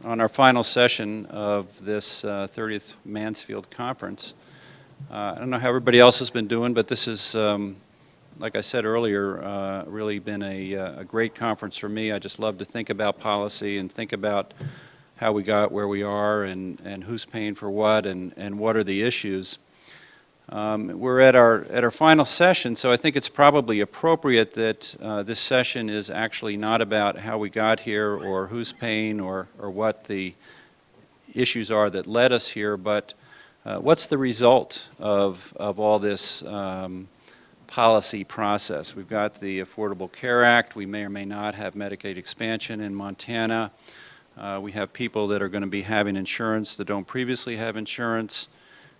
On our final session of this 30th Mansfield Conference. I don't know how everybody else has been doing, but this is, like I said earlier, really been a great conference for me. I just love to think about policy and think about how we got where we are and who's paying for what and what are the issues. We're at our final session, so I think it's probably appropriate that this session is actually not about how we got here or who's paying or what the issues are that led us here, but what's the result of all this policy process. We've got the Affordable Care Act. We may or may not have Medicaid expansion in Montana. We have people that are going to be having insurance that don't previously have insurance.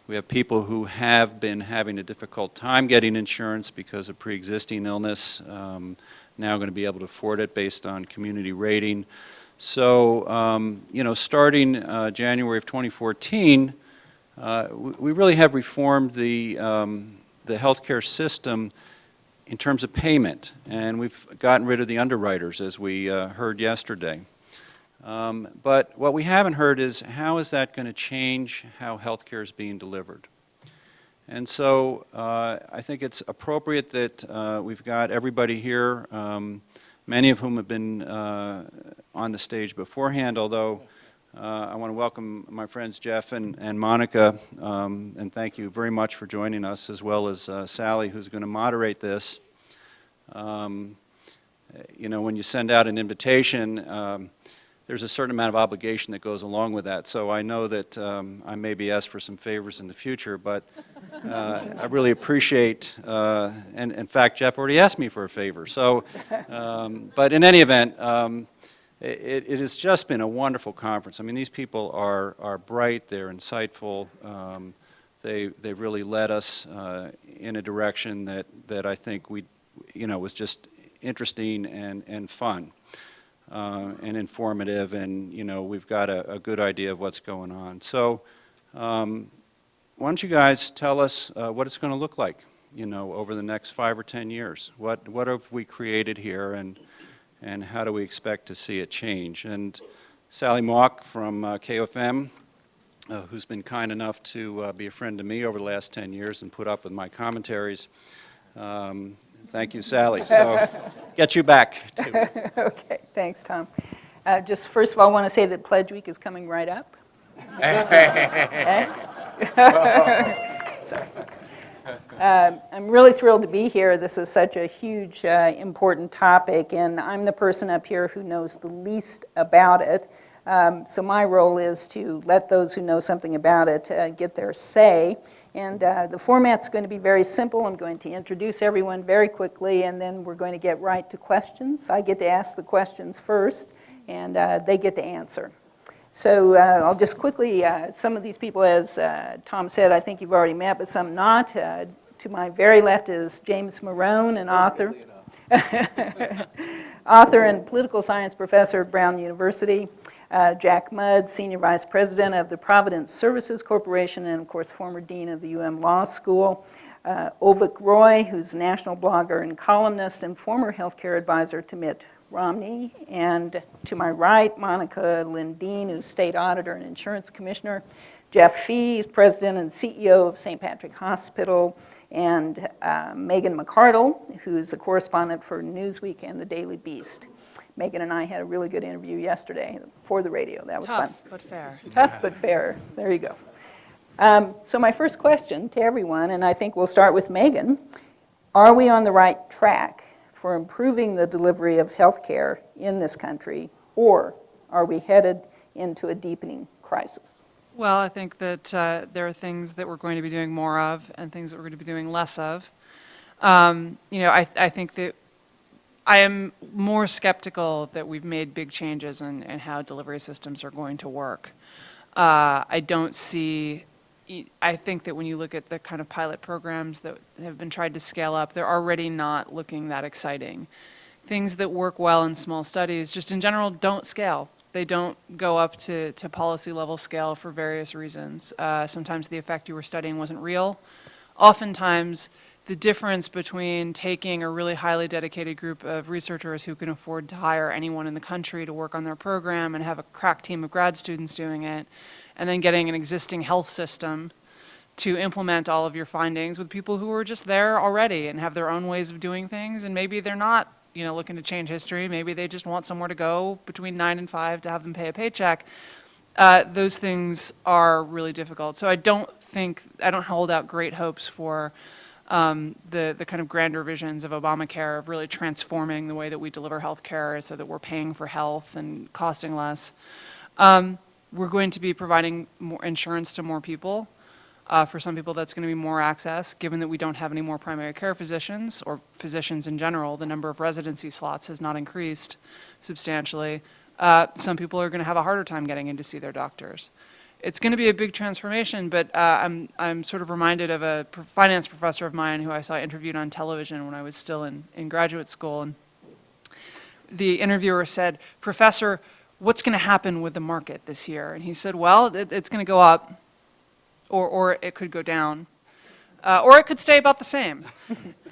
We have people who have been having a difficult time getting insurance because of pre-existing illness, now going to be able to afford it based on community rating. So, you know, starting January of 2014, we really have reformed the healthcare system in terms of payment, and we've gotten rid of the underwriters, as we heard yesterday. But what we haven't heard is how is that going to change how healthcare is being delivered. And so I think it's appropriate that we've got everybody here, many of whom have been on the stage beforehand, although I want to welcome my friends Jeff and Monica, and thank you very much for joining us, as well as Sally, who's going to moderate this. You know, when you send out an invitation, there's a certain amount of obligation that goes along with that. So I know that I may be asked for some favors in the future, but I really appreciate, and in fact, Jeff already asked me for a favor. So, but in any event, it has just been a wonderful conference. I mean, these people are bright, they're insightful, they've really led us in a direction that I think was just interesting and fun. And informative, and we've got a good idea of what's going on. So why don't you guys tell us what it's going to look like, over the next 5 or 10 years? What have we created here, and how do we expect to see it change? And Sally Mauk from KFM, who's been kind enough to be a friend to me over the last 10 years and put up with my commentaries. Thank you, Sally. So get you back, too. Okay, thanks, Tom. Just first of all, I want to say that Pledge Week is coming right up. Sorry. I'm really thrilled to be here. This is such a huge, important topic, and I'm the person up here who knows the least about it. So my role is to let those who know something about it get their say. And the format's going to be very simple. I'm going to introduce everyone very quickly, and then we're going to get right to questions. I get to ask the questions first, and they get to answer. So I'll just quickly, some of these people, as Tom said, I think you've already met, but some not. To my very left is James Morone, an author. Author and political science professor at Brown University. Jack Mudd, Senior Vice President of the Providence Services Corporation, and of course former Dean of the UM Law School. Avik Roy, who's a national blogger and columnist and former healthcare advisor to Mitt Romney. And to my right, Monica Lindeen, who's State Auditor and Insurance Commissioner. Jeff Fee, President and CEO of St. Patrick Hospital. And Megan McArdle, who's a correspondent for Newsweek and the Daily Beast. Megan and I had a really good interview yesterday for the radio. That was fun. Tough but fair. Tough but fair. There you go. So my first question to everyone, and I think we'll start with Megan, are we on the right track for improving the delivery of health care in this country, or are we headed into a deepening crisis? Well, I think that there are things that we're going to be doing more of and things that we're going to be doing less of. I think that I am more skeptical that we've made big changes in how delivery systems are going to work. I don't see, I think that when you look at the kind of pilot programs that have been tried to scale up, they're already not looking that exciting. Things that work well in small studies, just in general, don't scale. They don't go up to policy level scale for various reasons. Sometimes the effect you were studying wasn't real. Oftentimes, the difference between taking a really highly dedicated group of researchers who can afford to hire anyone in the country to work on their program and have a crack team of grad students doing it, and then getting an existing health system to implement all of your findings with people who are just there already and have their own ways of doing things, and maybe they're not, you know, looking to change history. Maybe they just want somewhere to go between 9 and 5 to have them pay a paycheck. Those things are really difficult. So I don't hold out great hopes for the kind of grander visions of Obamacare, of really transforming the way that we deliver health care so that we're paying for health and costing less. We're going to be providing more insurance to more people. For some people, that's going to be more access, given that we don't have any more primary care physicians, or physicians in general. The number of residency slots has not increased substantially. Some people are going to have a harder time getting in to see their doctors. It's going to be a big transformation, but I'm sort of reminded of a finance professor of mine who I saw interviewed on television when I was still in graduate school. And the interviewer said, "Professor, what's going to happen with the market this year?" And he said, "Well, it's going to go up, or it could go down, or it could stay about the same."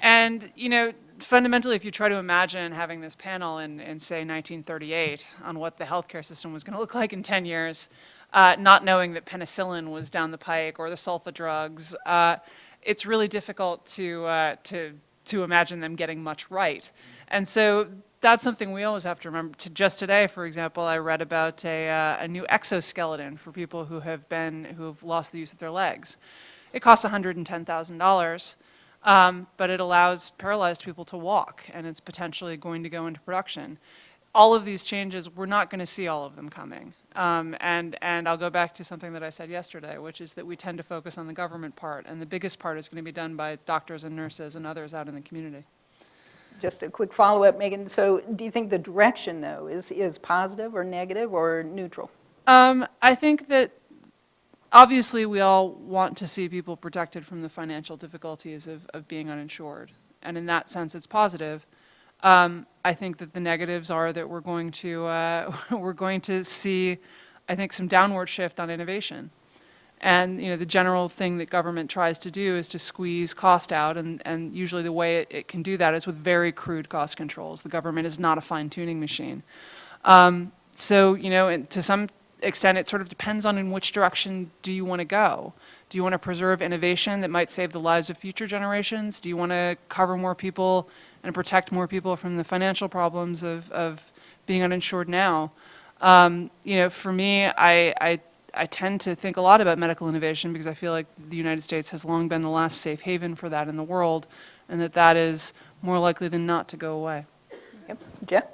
And, you know, fundamentally, if you try to imagine having this panel in say, 1938 on what the healthcare system was going to look like in 10 years, not knowing that penicillin was down the pike or the sulfa drugs, it's really difficult to imagine them getting much right. And so that's something we always have to remember. Just today, for example, I read about a new exoskeleton for people who have lost the use of their legs. It costs $110,000, but it allows paralyzed people to walk, and it's potentially going to go into production. All of these changes, we're not going to see all of them coming. And I'll go back to something that I said yesterday, which is that we tend to focus on the government part, and the biggest part is going to be done by doctors and nurses and others out in the community. Just a quick follow-up, Megan. So do you think the direction, though, is positive or negative or neutral? I think that obviously we all want to see people protected from the financial difficulties of being uninsured. And in that sense, it's positive. I think that the negatives are that we're going to see, I think, some downward shift on innovation. And, you know, the general thing that government tries to do is to squeeze cost out, and usually the way it can do that is with very crude cost controls. The government is not a fine-tuning machine. So, you know, to some extent, it sort of depends on in which direction do you want to go. Do you want to preserve innovation that might save the lives of future generations? Do you want to cover more people and protect more people from the financial problems of being uninsured now? You know, for me, I tend to think a lot about medical innovation because I feel like the United States has long been the last safe haven for that in the world, and that is more likely than not to go away. Yep. Jeff?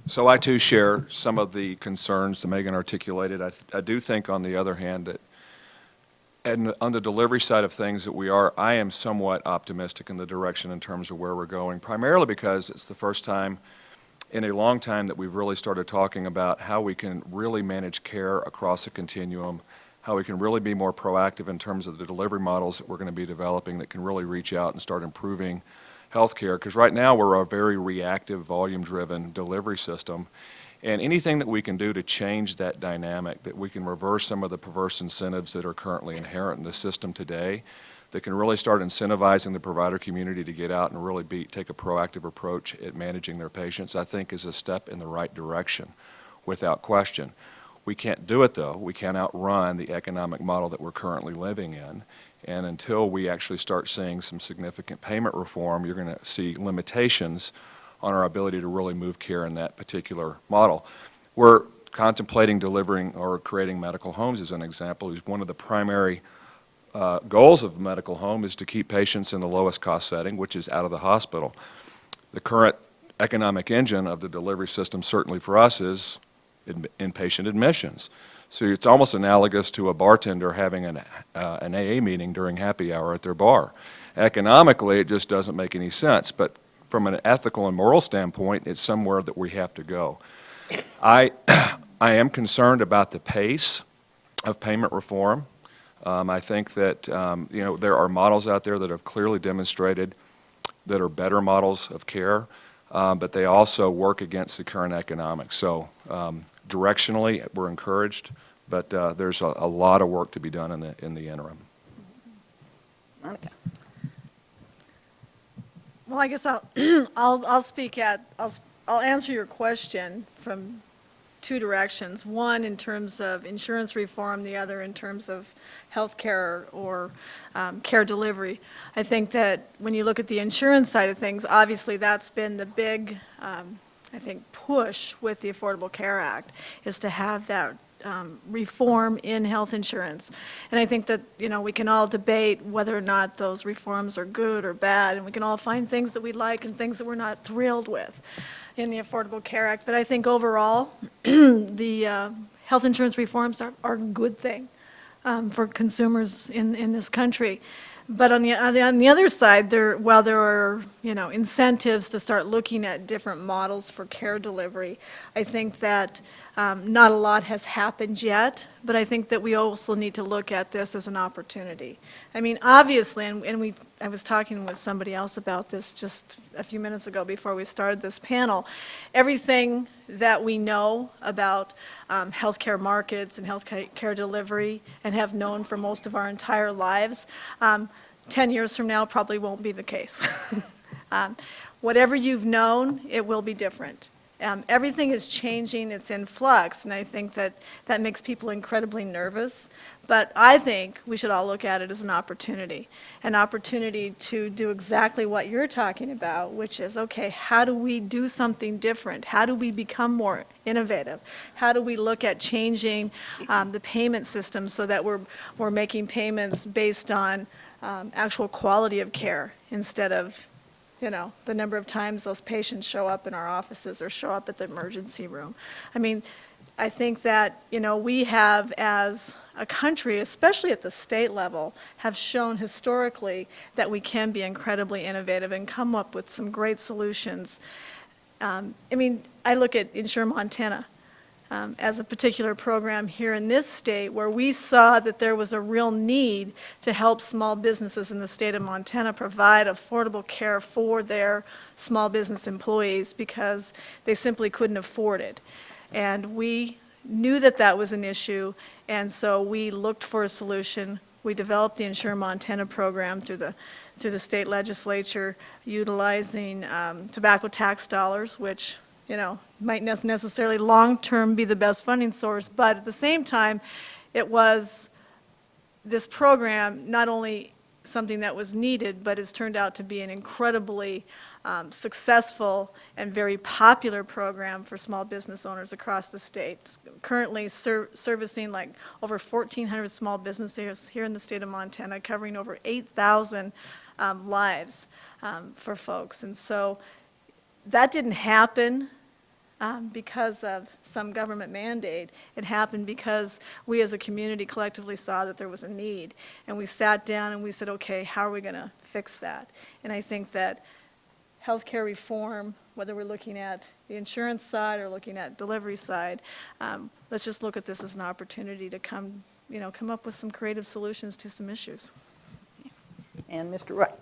So I too share some of the concerns that Megan articulated. I do think, on the other hand, that on the delivery side of things I am somewhat optimistic in the direction in terms of where we're going, primarily because it's the first time in a long time that we've really started talking about how we can really manage care across a continuum, how we can really be more proactive in terms of the delivery models that we're going to be developing that can really reach out and start improving healthcare. Because right now we're a very reactive, volume-driven delivery system, and anything that we can do to change that dynamic, that we can reverse some of the perverse incentives that are currently inherent in the system today, that can really start incentivizing the provider community to get out and really take a proactive approach at managing their patients, I think is a step in the right direction, without question. We can't do it, though. We can't outrun the economic model that we're currently living in. And until we actually start seeing some significant payment reform, you're going to see limitations on our ability to really move care in that particular model. We're contemplating delivering or creating medical homes, as an example, is one of the primary goals of a medical home is to keep patients in the lowest cost setting, which is out of the hospital. The current economic engine of the delivery system, certainly for us, is inpatient admissions. So it's almost analogous to a bartender having an AA meeting during happy hour at their bar. Economically, it just doesn't make any sense, but from an ethical and moral standpoint, it's somewhere that we have to go. I I am concerned about the pace of payment reform. I think that, there are models out there that have clearly demonstrated that are better models of care, but they also work against the current economics. So directionally, we're encouraged, but there's a lot of work to be done in the interim. Monica. Well, I guess I'll answer your question from two directions. One in terms of insurance reform, the other in terms of health care or care delivery. I think that when you look at the insurance side of things, obviously that's been the big, push with the Affordable Care Act, is to have that reform in health insurance. And I think that, we can all debate whether or not those reforms are good or bad, and we can all find things that we like and things that we're not thrilled with in the Affordable Care Act. But I think overall, the health insurance reforms are a good thing for consumers in this country. But on the other side, while there are incentives to start looking at different models for care delivery, I think that not a lot has happened yet. But I think that we also need to look at this as an opportunity. I mean, obviously, I was talking with somebody else about this just a few minutes ago before we started this panel. Everything that we know about healthcare markets and healthcare delivery and have known for most of our entire lives, 10 years from now probably won't be the case. Whatever you've known, it will be different. Everything is changing, it's in flux, and I think that makes people incredibly nervous. But I think we should all look at it as an opportunity to do exactly what you're talking about, which is, okay, how do we do something different? How do we become more innovative? How do we look at changing the payment system so that we're making payments based on actual quality of care instead of the number of times those patients show up in our offices or show up at the emergency room. I mean, I think that, we have, as a country, especially at the state level, have shown historically that we can be incredibly innovative and come up with some great solutions. I look at Insure Montana as a particular program here in this state where we saw that there was a real need to help small businesses in the state of Montana provide affordable care for their small business employees because they simply couldn't afford it. And we knew that that was an issue, and so we looked for a solution. We developed the Insure Montana program through the state legislature, utilizing tobacco tax dollars, which might not necessarily long-term be the best funding source, but at the same time, it was this program not only something that was needed, but has turned out to be an incredibly successful and very popular program for small business owners across the state. It's currently servicing like over 1,400 small businesses here in the state of Montana, covering over 8,000 lives for folks. And so that didn't happen because of some government mandate. It happened because we as a community collectively saw that there was a need. And we sat down and we said, okay, how are we going to fix that? And I think that healthcare reform, whether we're looking at the insurance side or looking at delivery side, let's just look at this as an opportunity to come up with some creative solutions to some issues. And Mr. Wright.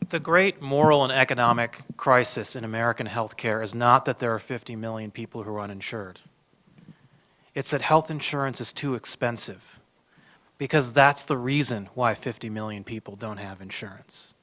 The great moral and economic crisis in American healthcare is not that there are 50 million people who are uninsured. It's that health insurance is too expensive, because that's the reason why 50 million people don't have insurance.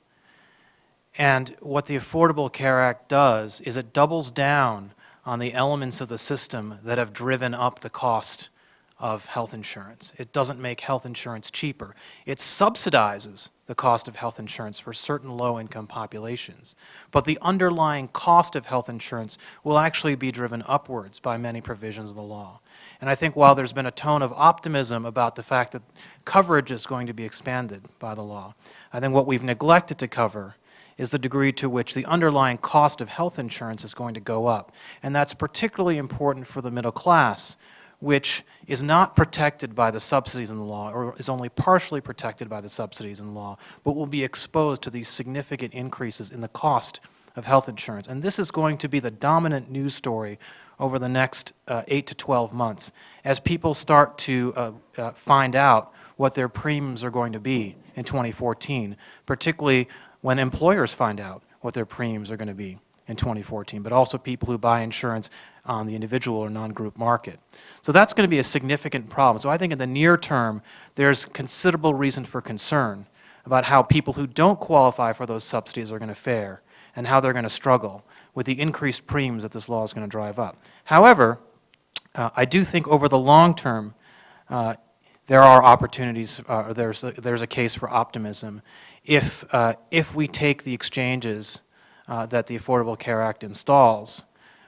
And what the Affordable Care Act does is it doubles down on the elements of the system that have driven up the cost of health insurance. It doesn't make health insurance cheaper. It subsidizes the cost of health insurance for certain low-income populations. But the underlying cost of health insurance will actually be driven upwards by many provisions of the law. And I think while there's been a tone of optimism about the fact that coverage is going to be expanded by the law, I think what we've neglected to cover is the degree to which the underlying cost of health insurance is going to go up. And that's particularly important for the middle class, which is not protected by the subsidies in the law, or is only partially protected by the subsidies in the law, but will be exposed to these significant increases in the cost of health insurance. And this is going to be the dominant news story over the next 8 to 12 months as people start to find out what their premiums are going to be in 2014, particularly when employers find out what their premiums are going to be in 2014, but also people who buy insurance on the individual or non-group market. So that's going to be a significant problem. So I think in the near term, there's considerable reason for concern about how people who don't qualify for those subsidies are going to fare and how they're going to struggle with the increased premiums that this law is going to drive up. However, I do think over the long term, there are opportunities, there's a case for optimism if we take the exchanges that the Affordable Care Act installs,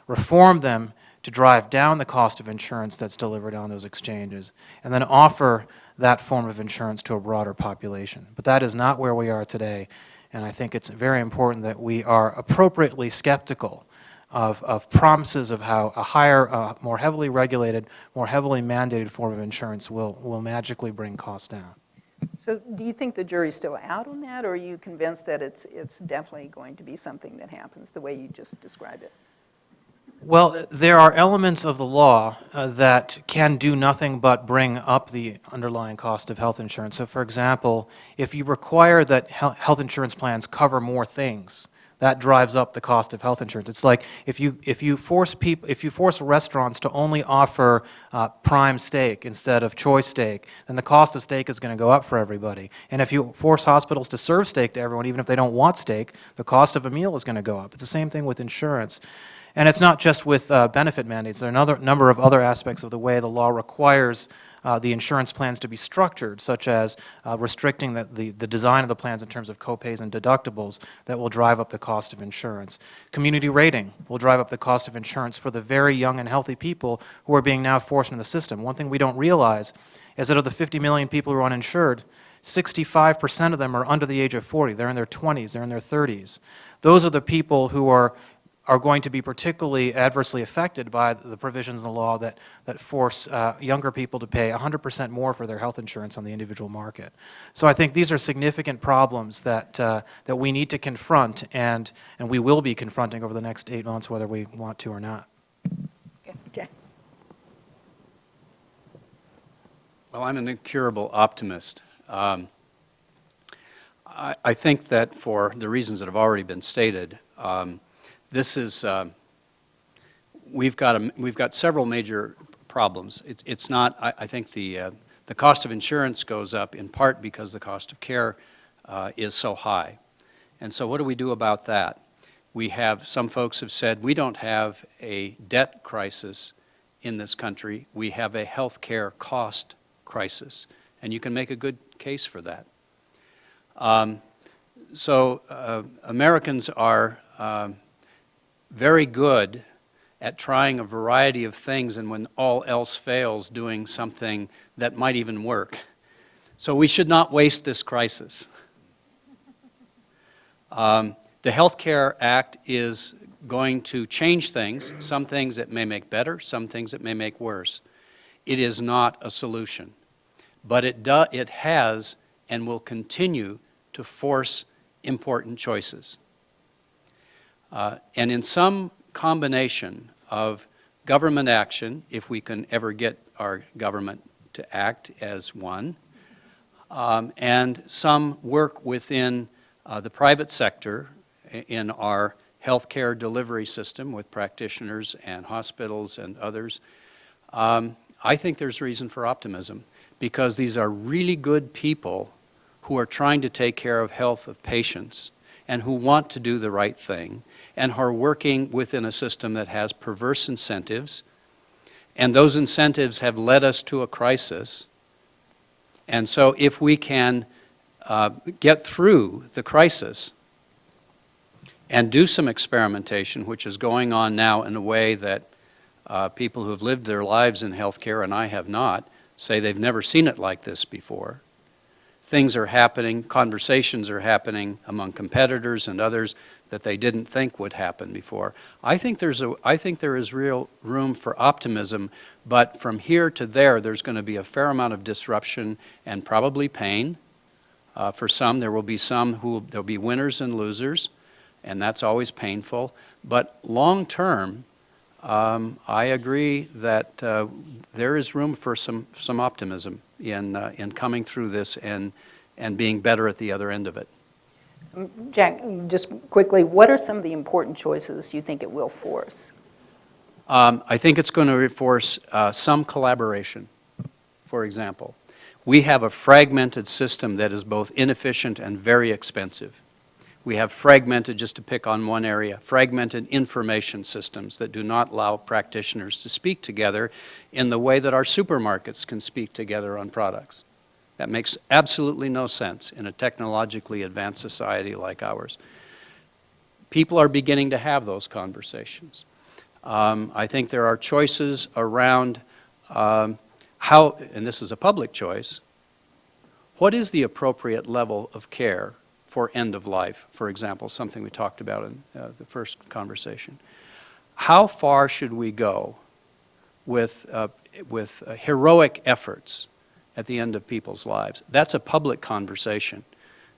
reform them to drive down the cost of insurance that's delivered on those exchanges, and then offer that form of insurance to a broader population. But that is not where we are today, and I think it's very important that we are appropriately skeptical of promises of how a higher, more heavily regulated, more heavily mandated form of insurance will magically bring costs down. So do you think the jury's still out on that, or are you convinced that it's definitely going to be something that happens the way you just described it? Well, there are elements of the law that can do nothing but bring up the underlying cost of health insurance. So, for example, if you require that health insurance plans cover more things, that drives up the cost of health insurance. It's like if you force restaurants to only offer prime steak instead of choice steak, then the cost of steak is going to go up for everybody. And if you force hospitals to serve steak to everyone, even if they don't want steak, the cost of a meal is going to go up. It's the same thing with insurance. And it's not just with benefit mandates. There are another number of other aspects of the way the law requires the insurance plans to be structured, such as restricting the design of the plans in terms of copays and deductibles that will drive up the cost of insurance. Community rating will drive up the cost of insurance for the very young and healthy people who are being now forced into the system. One thing we don't realize is that of the 50 million people who are uninsured, 65% of them are under the age of 40. They're in their 20s, they're in their 30s. Those are the people who are going to be particularly adversely affected by the provisions in the law that force younger people to pay 100% more for their health insurance on the individual market. So I think these are significant problems that we need to confront, and we will be confronting over the next 8 months, whether we want to or not. Okay, Jack. Well, I'm an incurable optimist. I think that for the reasons that have already been stated, this is, we've got several major problems. It's not, I think the cost of insurance goes up in part because the cost of care is so high. And so what do we do about that? We have, some folks have said, we don't have a debt crisis in this country. We have a health care cost crisis. And you can make a good case for that. Americans are very good at trying a variety of things, and when all else fails, doing something that might even work. So we should not waste this crisis. The Health Care Act is going to change things, some things it may make better, some things it may make worse. It is not a solution, but it has and will continue to force important choices. And in some combination of government action, if we can ever get our government to act as one, and some work within the private sector in our healthcare delivery system with practitioners and hospitals and others, I think there's reason for optimism, because these are really good people who are trying to take care of health of patients and who want to do the right thing, and who are working within a system that has perverse incentives, and those incentives have led us to a crisis. And so if we can get through the crisis and do some experimentation, which is going on now in a way that people who have lived their lives in healthcare, and I have not, say they've never seen it like this before. Things are happening, conversations are happening among competitors and others that they didn't think would happen before. I think there is real room for optimism, but from here to there's going to be a fair amount of disruption and probably pain. For some, there will be some there'll be winners and losers. and that's always painful. But long-term, I agree that there is room for some optimism in coming through this and being better at the other end of it. Jack, just quickly, what are some of the important choices you think it will force? I think it's going to force some collaboration. For example, we have a fragmented system that is both inefficient and very expensive. We have fragmented, just to pick on one area, fragmented information systems that do not allow practitioners to speak together in the way that our supermarkets can speak together on products. That makes absolutely no sense in a technologically advanced society like ours. People are beginning to have those conversations. I think there are choices around how, and this is a public choice, what is the appropriate level of care for end of life, for example, something we talked about in the first conversation. How far should we go with heroic efforts at the end of people's lives? That's a public conversation.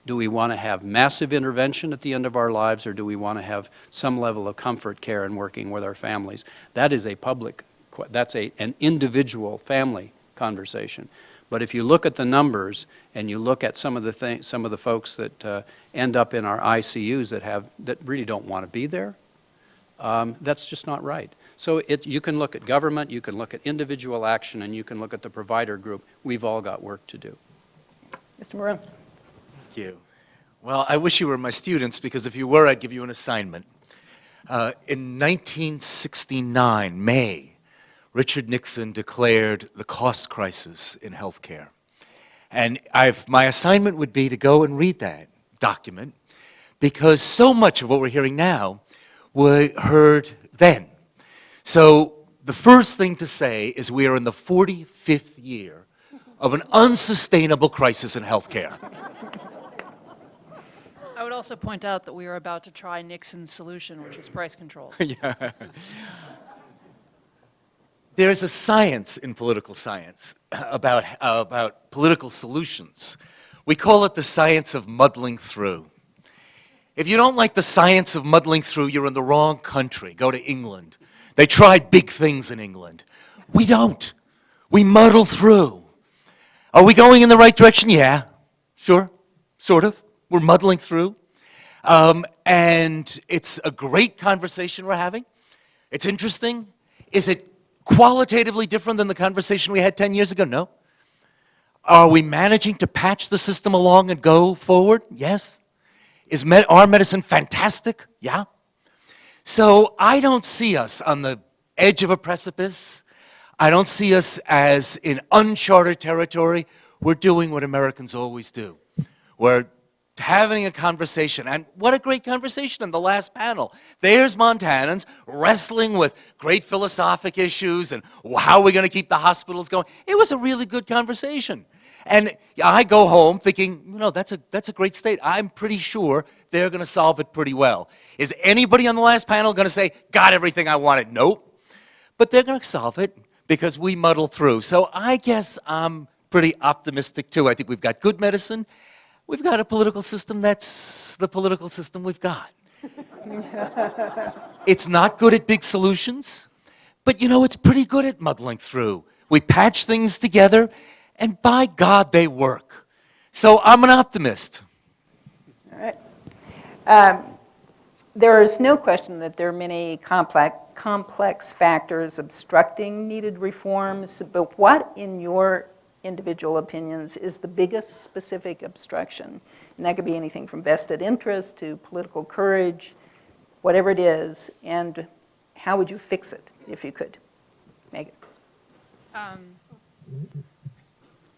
Do we want to have massive intervention at the end of our lives, or do we want to have some level of comfort care and working with our families? That is a public, that's an individual family conversation. But if you look at the numbers and you look at some of the folks that end up in our ICUs that really don't want to be there, that's just not right. So you can look at government, you can look at individual action, and you can look at the provider group. We've all got work to do. Mr. Morone. Thank you. Well, I wish you were my students, because if you were, I'd give you an assignment. In 1969, May, Richard Nixon declared the cost crisis in healthcare. And my assignment would be to go and read that document, because so much of what we're hearing now were heard then. So the first thing to say is we are in the 45th year of an unsustainable crisis in healthcare. I would also point out that we are about to try Nixon's solution, which is price controls. Yeah. There's a science in political science about political solutions. We call it the science of muddling through. If you don't like the science of muddling through, you're in the wrong country. Go to England. They tried big things in England. We don't. We muddle through. Are we going in the right direction? Yeah, sure, sort of. We're muddling through. And it's a great conversation we're having. It's interesting. Is it qualitatively different than the conversation we had 10 years ago? No. Are we managing to patch the system along and go forward? Yes. Is our medicine fantastic? Yeah. So I don't see us on the edge of a precipice. I don't see us as in uncharted territory. We're doing what Americans always do. We're having a conversation, and what a great conversation in the last panel. There's Montanans wrestling with great philosophic issues and how are we going to keep the hospitals going. It was a really good conversation. And I go home thinking, you know, that's a great state. I'm pretty sure they're going to solve it pretty well. Is anybody on the last panel going to say, got everything I wanted? Nope. But they're going to solve it because we muddle through. So I guess I'm pretty optimistic too. I think we've got good medicine. We've got a political system that's the political system we've got. It's not good at big solutions, but you know, it's pretty good at muddling through. We patch things together, and by God, they work. So I'm an optimist. All right. There is no question that there are many complex factors obstructing needed reforms, but what, in your individual opinions, is the biggest specific obstruction? And that could be anything from vested interest to political courage, whatever it is, and how would you fix it if you could? Megan.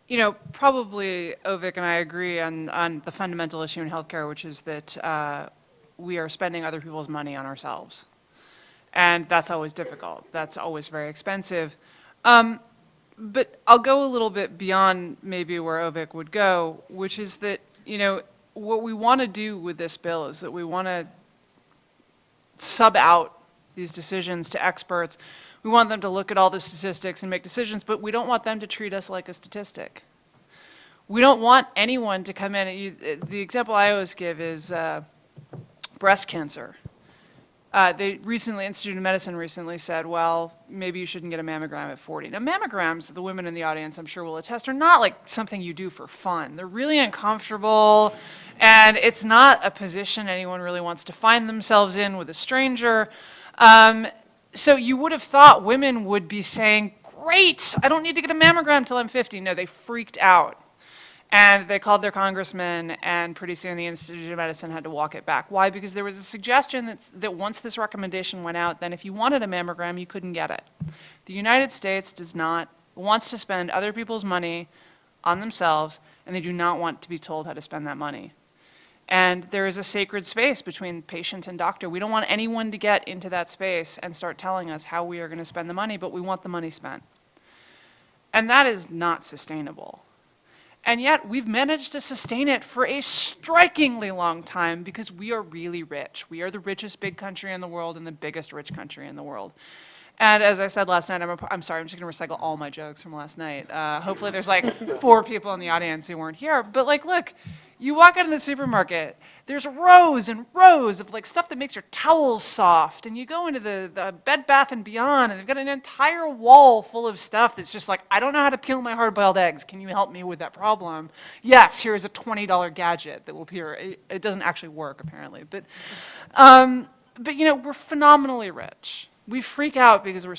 You know, probably Avik and I agree on the fundamental issue in healthcare, which is that we are spending other people's money on ourselves. And that's always difficult. That's always very expensive. But I'll go a little bit beyond maybe where Avik would go, which is that, you know, what we want to do with this bill is that we want to sub out these decisions to experts. We want them to look at all the statistics and make decisions, but we don't want them to treat us like a statistic. We don't want anyone to come in. The example I always give is breast cancer. Institute of Medicine recently said, well, maybe you shouldn't get a mammogram at 40. Now, mammograms, the women in the audience I'm sure will attest, are not like something you do for fun. They're really uncomfortable, and it's not a position anyone really wants to find themselves in with a stranger. So you would have thought women would be saying, great, I don't need to get a mammogram until I'm 50. No, they freaked out. And they called their congressman, and pretty soon the Institute of Medicine had to walk it back. Why? Because there was a suggestion that once this recommendation went out, then if you wanted a mammogram, you couldn't get it. The United States wants to spend other people's money on themselves, and they do not want to be told how to spend that money. And there is a sacred space between patient and doctor. We don't want anyone to get into that space and start telling us how we are going to spend the money, but we want the money spent. And that is not sustainable. And yet, we've managed to sustain it for a strikingly long time because we are really rich. We are the richest big country in the world and the biggest rich country in the world. And as I said last night, I'm sorry, I'm just going to recycle all my jokes from last night. Hopefully there's like 4 people in the audience who weren't here. But like, look, you walk into the supermarket, there's rows and rows of like stuff that makes your towels soft. And you go into the Bed Bath & Beyond, and they've got an entire wall full of stuff that's just like, I don't know how to peel my hard-boiled eggs. Can you help me with that problem? Yes, here is a $20 gadget that will appear. It doesn't actually work, apparently. But you know, we're phenomenally rich. We freak out because we're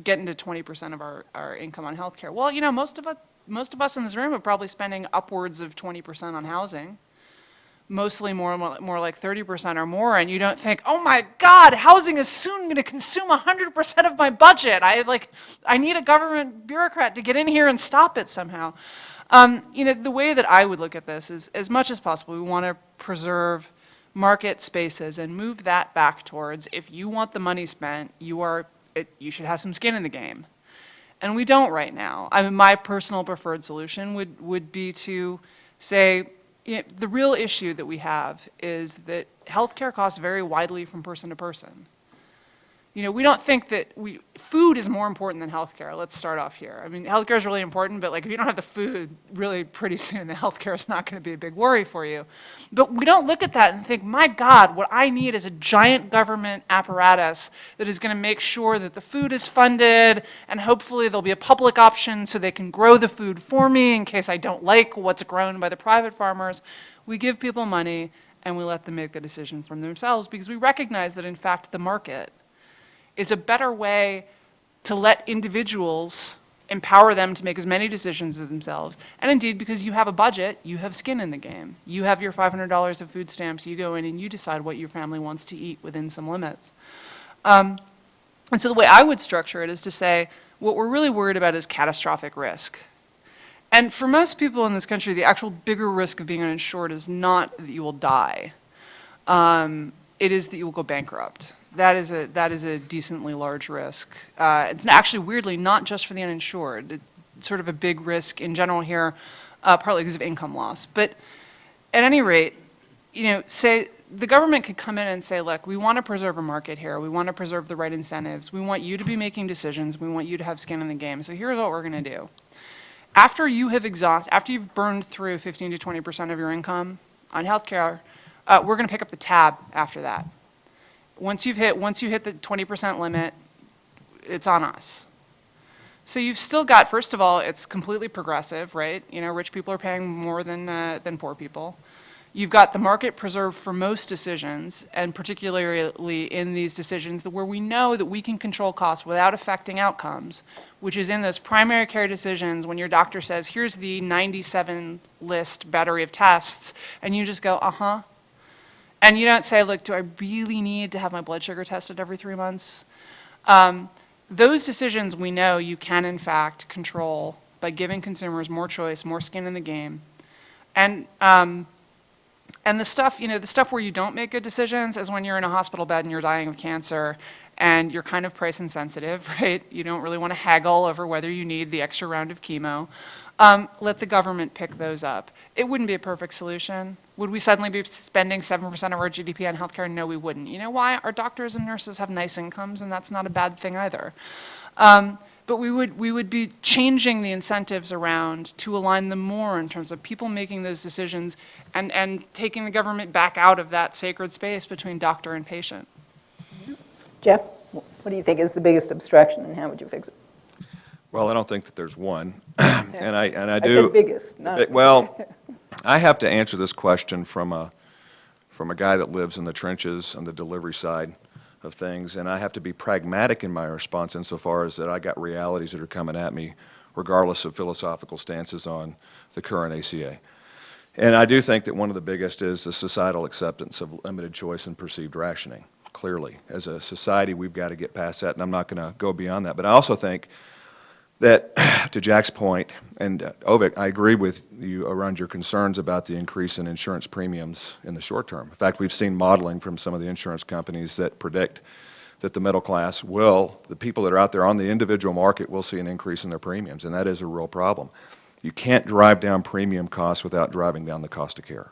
getting to 20% of our income on healthcare. Well, you know, most of us in this room are probably spending upwards of 20% on housing. Mostly more like 30% or more, and you don't think, oh my God, housing is soon going to consume 100% of my budget. I need a government bureaucrat to get in here and stop it somehow. You know, the way that I would look at this is, as much as possible, we want to preserve market spaces and move that back towards, if you want the money spent, you should have some skin in the game. And we don't right now. I mean, my personal preferred solution would be to say, you know, the real issue that we have is that healthcare costs vary widely from person to person. You know, we don't think that food is more important than healthcare. Let's start off here. I mean, healthcare is really important, but like if you don't have the food, really pretty soon the healthcare is not going to be a big worry for you. But we don't look at that and think, my God, what I need is a giant government apparatus that is going to make sure that the food is funded, and hopefully there'll be a public option so they can grow the food for me in case I don't like what's grown by the private farmers. We give people money and we let them make the decision for themselves because we recognize that in fact the market is a better way to let individuals empower them to make as many decisions as themselves. And indeed, because you have a budget, you have skin in the game. You have your $500 of food stamps, you go in and you decide what your family wants to eat within some limits. And so the way I would structure it is to say, what we're really worried about is catastrophic risk. And for most people in this country, the actual bigger risk of being uninsured is not that you will die. It is that you will go bankrupt. That is a decently large risk. It's actually, weirdly, not just for the uninsured. It's sort of a big risk in general here, partly because of income loss. But at any rate, you know, say the government could come in and say, look, we want to preserve a market here. We want to preserve the right incentives. We want you to be making decisions. We want you to have skin in the game. So here's what we're going to do. After you've burned through 15 to 20% of your income on healthcare, we're going to pick up the tab after that. Once you hit the 20% limit, it's on us. So you've still got, first of all, it's completely progressive, right? You know, rich people are paying more than poor people. You've got the market preserved for most decisions, and particularly in these decisions where we know that we can control costs without affecting outcomes, which is in those primary care decisions when your doctor says, here's the 97 list battery of tests, and you just go, uh-huh. And you don't say, look, do I really need to have my blood sugar tested every 3 months? Those decisions we know you can, in fact, control by giving consumers more choice, more skin in the game. And the stuff where you don't make good decisions is when you're in a hospital bed and you're dying of cancer and you're kind of price insensitive, right? You don't really want to haggle over whether you need the extra round of chemo. Let the government pick those up. It wouldn't be a perfect solution. Would we suddenly be spending 7% of our GDP on healthcare? No, we wouldn't. You know why? Our doctors and nurses have nice incomes, and that's not a bad thing either. But But we would be changing the incentives around to align them more in terms of people making those decisions and taking the government back out of that sacred space between doctor and patient. Jeff, what do you think is the biggest obstruction and how would you fix it? Well, I don't think that there's one. And I I do. said biggest, not. Well, I have to answer this question from a guy that lives in the trenches on the delivery side of things, and I have to be pragmatic in my response insofar as that I got realities that are coming at me regardless of philosophical stances on the current ACA. And I do think that one of the biggest is the societal acceptance of limited choice and perceived rationing. Clearly, as a society, we've got to get past that, and I'm not going to go beyond that. But I also think that, to Jack's point, and Avik, I agree with you around your concerns about the increase in insurance premiums in the short term. In fact, we've seen modeling from some of the insurance companies that predict that the middle class the people that are out there on the individual market will see an increase in their premiums, and that is a real problem. You can't drive down premium costs without driving down the cost of care.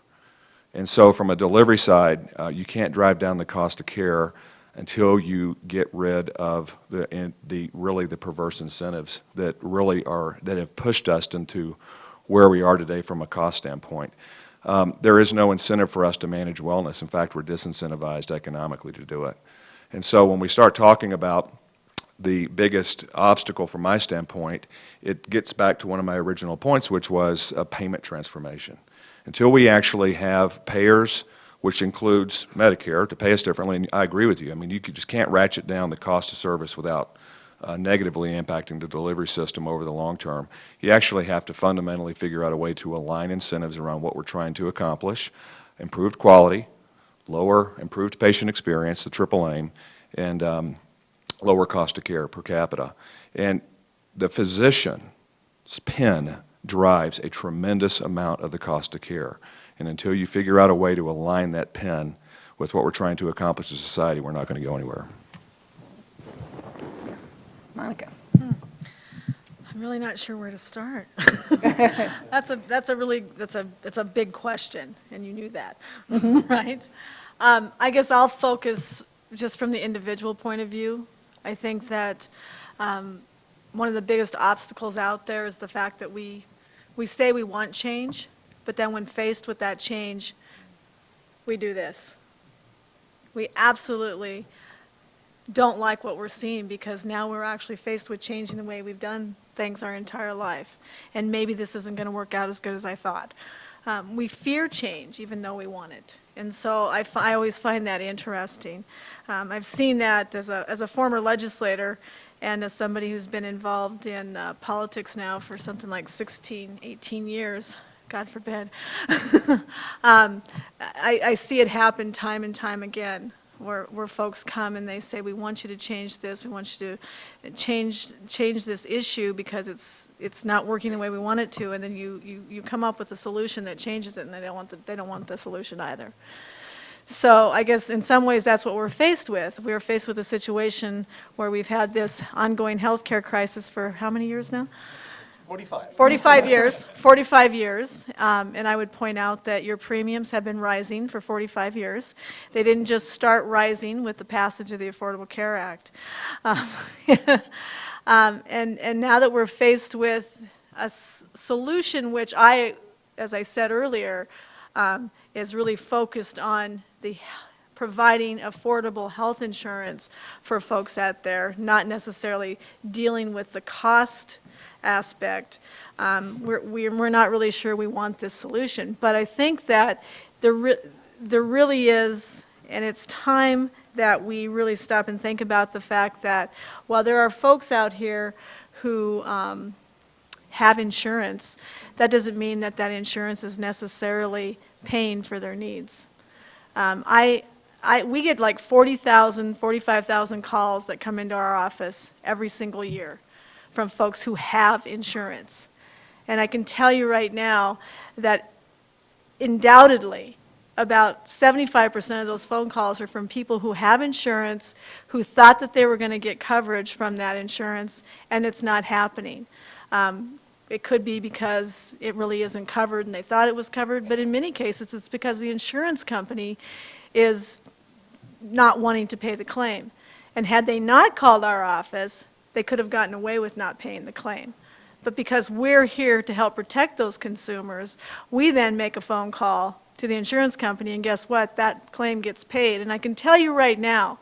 And so from a delivery side, you can't drive down the cost of care until you get rid of the perverse incentives that have pushed us into where we are today from a cost standpoint. There is no incentive for us to manage wellness. In fact, we're disincentivized economically to do it. And so when we start talking about the biggest obstacle from my standpoint, it gets back to one of my original points, which was a payment transformation. Until we actually have payers, which includes Medicare, to pay us differently, and I agree with you. I mean, you just can't ratchet down the cost of service without negatively impacting the delivery system over the long term. You actually have to fundamentally figure out a way to align incentives around what we're trying to accomplish: improved quality, improved patient experience, the triple aim, and lower cost of care per capita. And the physician's pen drives a tremendous amount of the cost of care. And until you figure out a way to align that pen with what we're trying to accomplish as a society, we're not going to go anywhere. Monica. I'm really not sure where to start. It's a big question, and you knew that, right? I guess I'll focus just from the individual point of view. I think that one of the biggest obstacles out there is the fact that we say we want change, but then when faced with that change, we do this. We absolutely don't like what we're seeing because now we're actually faced with changing the way we've done things our entire life. And maybe this isn't going to work out as good as I thought. We fear change even though we want it. And so I always find that interesting. I've seen that as a former legislator and as somebody who's been involved in politics now for something like 16, 18 years. God forbid. I see it happen time and time again, where folks come and they say, we want you to change this, we want you to change this issue because it's not working the way we want it to, and then you come up with a solution that changes it, and they don't want the solution either. So I guess in some ways that's what we're faced with. We're faced with a situation where we've had this ongoing healthcare crisis for how many years now? 45 years. And I would point out that your premiums have been rising for 45 years. They didn't just start rising with the passage of the Affordable Care Act. And now that we're faced with a solution which as I said earlier, is really focused on providing affordable health insurance for folks out there, not necessarily dealing with the cost aspect. We're not really sure we want this solution, but I think that there really is, and it's time that we really stop and think about the fact that while there are folks out here who have insurance, that doesn't mean that insurance is necessarily paying for their needs. We get like 40,000, 45,000 calls that come into our office every single year from folks who have insurance. And I can tell you right now that undoubtedly about 75% of those phone calls are from people who have insurance, who thought that they were going to get coverage from that insurance, and it's not happening. It could be because it really isn't covered and they thought it was covered, but in many cases it's because the insurance company is not wanting to pay the claim. And had they not called our office, they could have gotten away with not paying the claim. But because we're here to help protect those consumers, we then make a phone call to the insurance company, and guess what? That claim gets paid. And I can tell you right now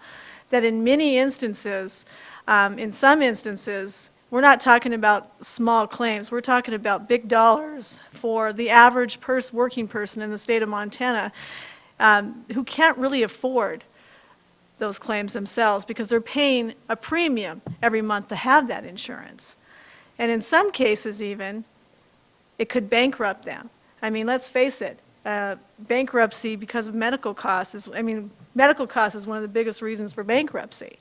that in many instances, in some instances, we're not talking about small claims. We're talking about big dollars for the average working person in the state of Montana who can't really afford those claims themselves because they're paying a premium every month to have that insurance. And in some cases even, it could bankrupt them. I mean, let's face it, bankruptcy because of medical costs medical costs is one of the biggest reasons for bankruptcy.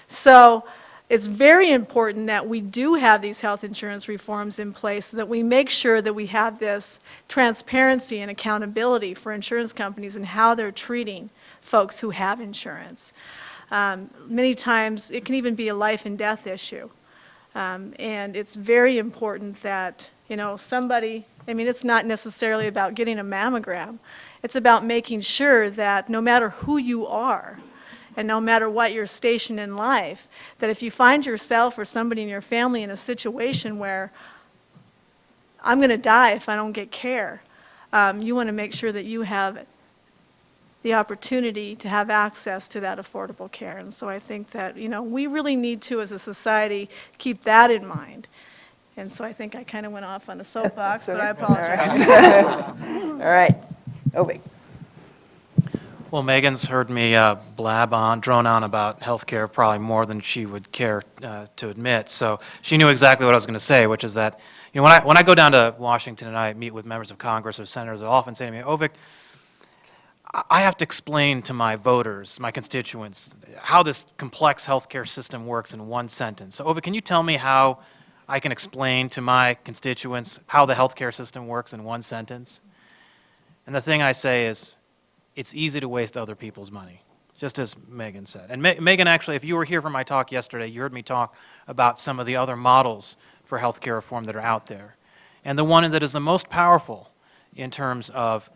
So it's very important that we do have these health insurance reforms in place so that we make sure that we have this transparency and accountability for insurance companies and how they're treating folks who have insurance. Many times it can even be a life and death issue. And it's very important that, somebody, it's not necessarily about getting a mammogram. It's about making sure that no matter who you are, and no matter what your station in life, that if you find yourself or somebody in your family in a situation where I'm going to die if I don't get care, you want to make sure that you have the opportunity to have access to that affordable care. And so I think that, we really need to, as a society, keep that in mind. And so I think I kind of went off on a soapbox, but I apologize. All right. Avik. Well, Megan's heard me drone on about healthcare probably more than she would care to admit. So she knew exactly what I was going to say, which is that, when I go down to Washington and I meet with members of Congress or senators, they'll often say to me, Avik, I have to explain to my voters, my constituents, how this complex healthcare system works in one sentence. So, Avik, can you tell me how I can explain to my constituents how the healthcare system works in one sentence? And the thing I say is, it's easy to waste other people's money, just as Megan said. And Megan, actually, if you were here for my talk yesterday, you heard me talk about some of the other models for healthcare reform that are out there. And the one that is the most powerful in terms of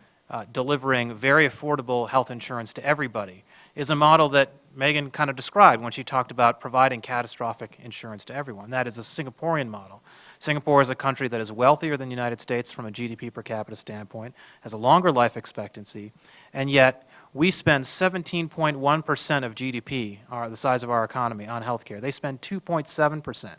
delivering very affordable health insurance to everybody is a model that Megan kind of described when she talked about providing catastrophic insurance to everyone. That is the Singaporean model. Singapore is a country that is wealthier than the United States from a GDP per capita standpoint, has a longer life expectancy, and yet we spend 17.1% of GDP, the size of our economy, on healthcare. They spend 2.7%.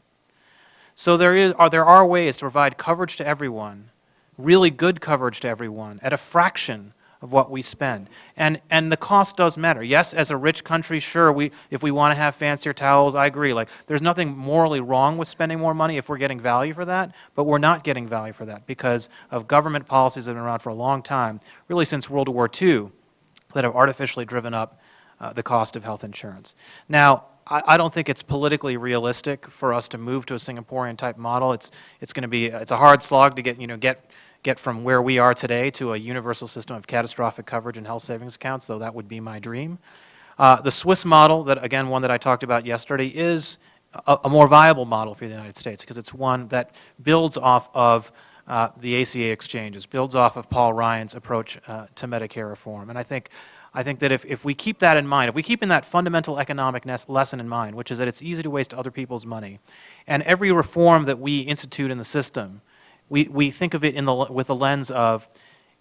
So there are ways to provide coverage to everyone, really good coverage to everyone, at a fraction of what we spend. And the cost does matter. Yes, as a rich country, sure, if we want to have fancier towels, I agree. There's nothing morally wrong with spending more money if we're getting value for that, but we're not getting value for that because of government policies that have been around for a long time, really since World War II, that have artificially driven up the cost of health insurance. Now, I don't think it's politically realistic for us to move to a Singaporean-type model. It's a hard slog to get from where we are today to a universal system of catastrophic coverage and health savings accounts, though that would be my dream. The Swiss model, one that I talked about yesterday, is a more viable model for the United States because it's one that builds off of the ACA exchanges, builds off of Paul Ryan's approach to Medicare reform. And I think that if we keep that in mind, if we keep in that fundamental economic lesson in mind, which is that it's easy to waste other people's money, and every reform that we institute in the system, we think of it with the lens of,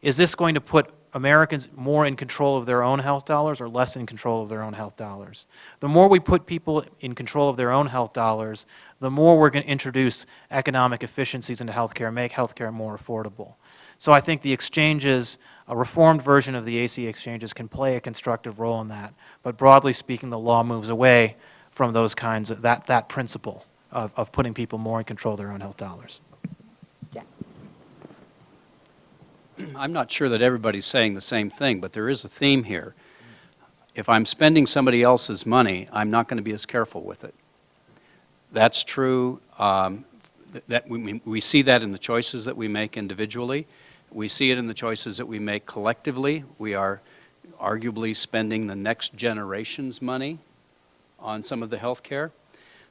is this going to put Americans more in control of their own health dollars or less in control of their own health dollars? The more we put people in control of their own health dollars, the more we're going to introduce economic efficiencies into healthcare, make healthcare more affordable. So I think the exchanges, a reformed version of the ACA exchanges, can play a constructive role in that. But broadly speaking, the law moves away from those kinds of that principle of putting people more in control of their own health dollars. I'm not sure that everybody's saying the same thing, but there is a theme here. If I'm spending somebody else's money, I'm not going to be as careful with it. That's true. That we see that in the choices that we make individually. We see it in the choices that we make collectively. We are arguably spending the next generation's money on some of the health care.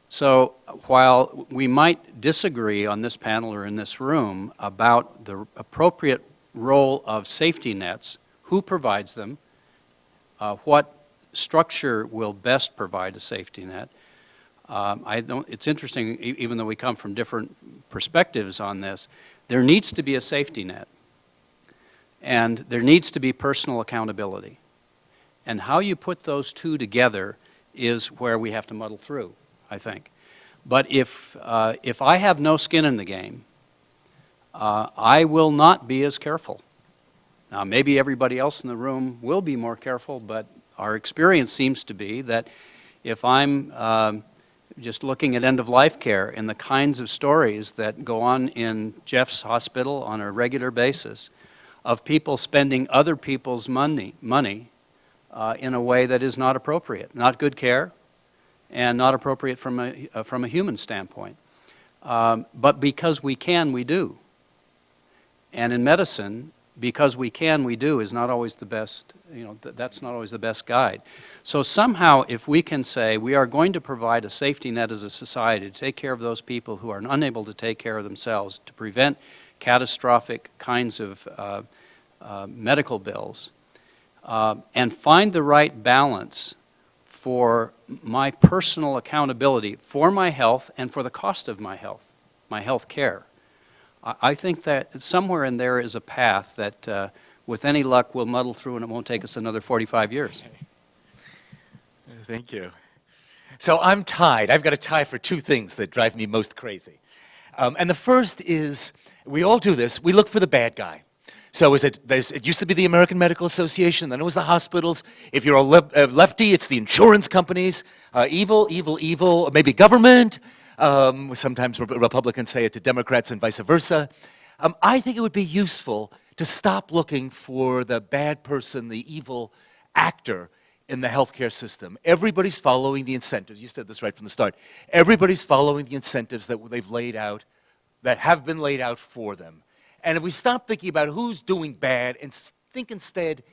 So while we might disagree on this panel or in this room about the appropriate role of safety nets, who provides them, what structure will best provide a safety net, It's interesting, even though we come from different perspectives on this, there needs to be a safety net. And there needs to be personal accountability. And how you put those two together is where we have to muddle through, I think. But if I have no skin in the game, I will not be as careful. Now, maybe everybody else in the room will be more careful, but our experience seems to be that if I'm just looking at end-of-life care and the kinds of stories that go on in Jeff's hospital on a regular basis of people spending other people's money in a way that is not appropriate, not good care, and not appropriate from a human standpoint. But because we can, we do. And in medicine, because we can, we do is not always the best, that's not always the best guide. So somehow, if we can say we are going to provide a safety net as a society to take care of those people who are unable to take care of themselves, to prevent catastrophic kinds of medical bills, and find the right balance for my personal accountability for my health and for the cost of my health care. I think that somewhere in there is a path that, with any luck, we'll muddle through and it won't take us another 45 years. Thank you. So I'm tied. I've got a tie for two things that drive me most crazy. And the first is, we all do this, we look for the bad guy. So it used to be the American Medical Association, then it was the hospitals. If you're a lefty, it's the insurance companies. Evil, evil, evil, or maybe government. Sometimes Republicans say it to Democrats and vice versa. I think it would be useful to stop looking for the bad person, the evil actor in the healthcare system. Everybody's following the incentives. You said this right from the start. Everybody's following the incentives that they've laid out, that have been laid out for them. And if we stop thinking about who's doing bad and think instead,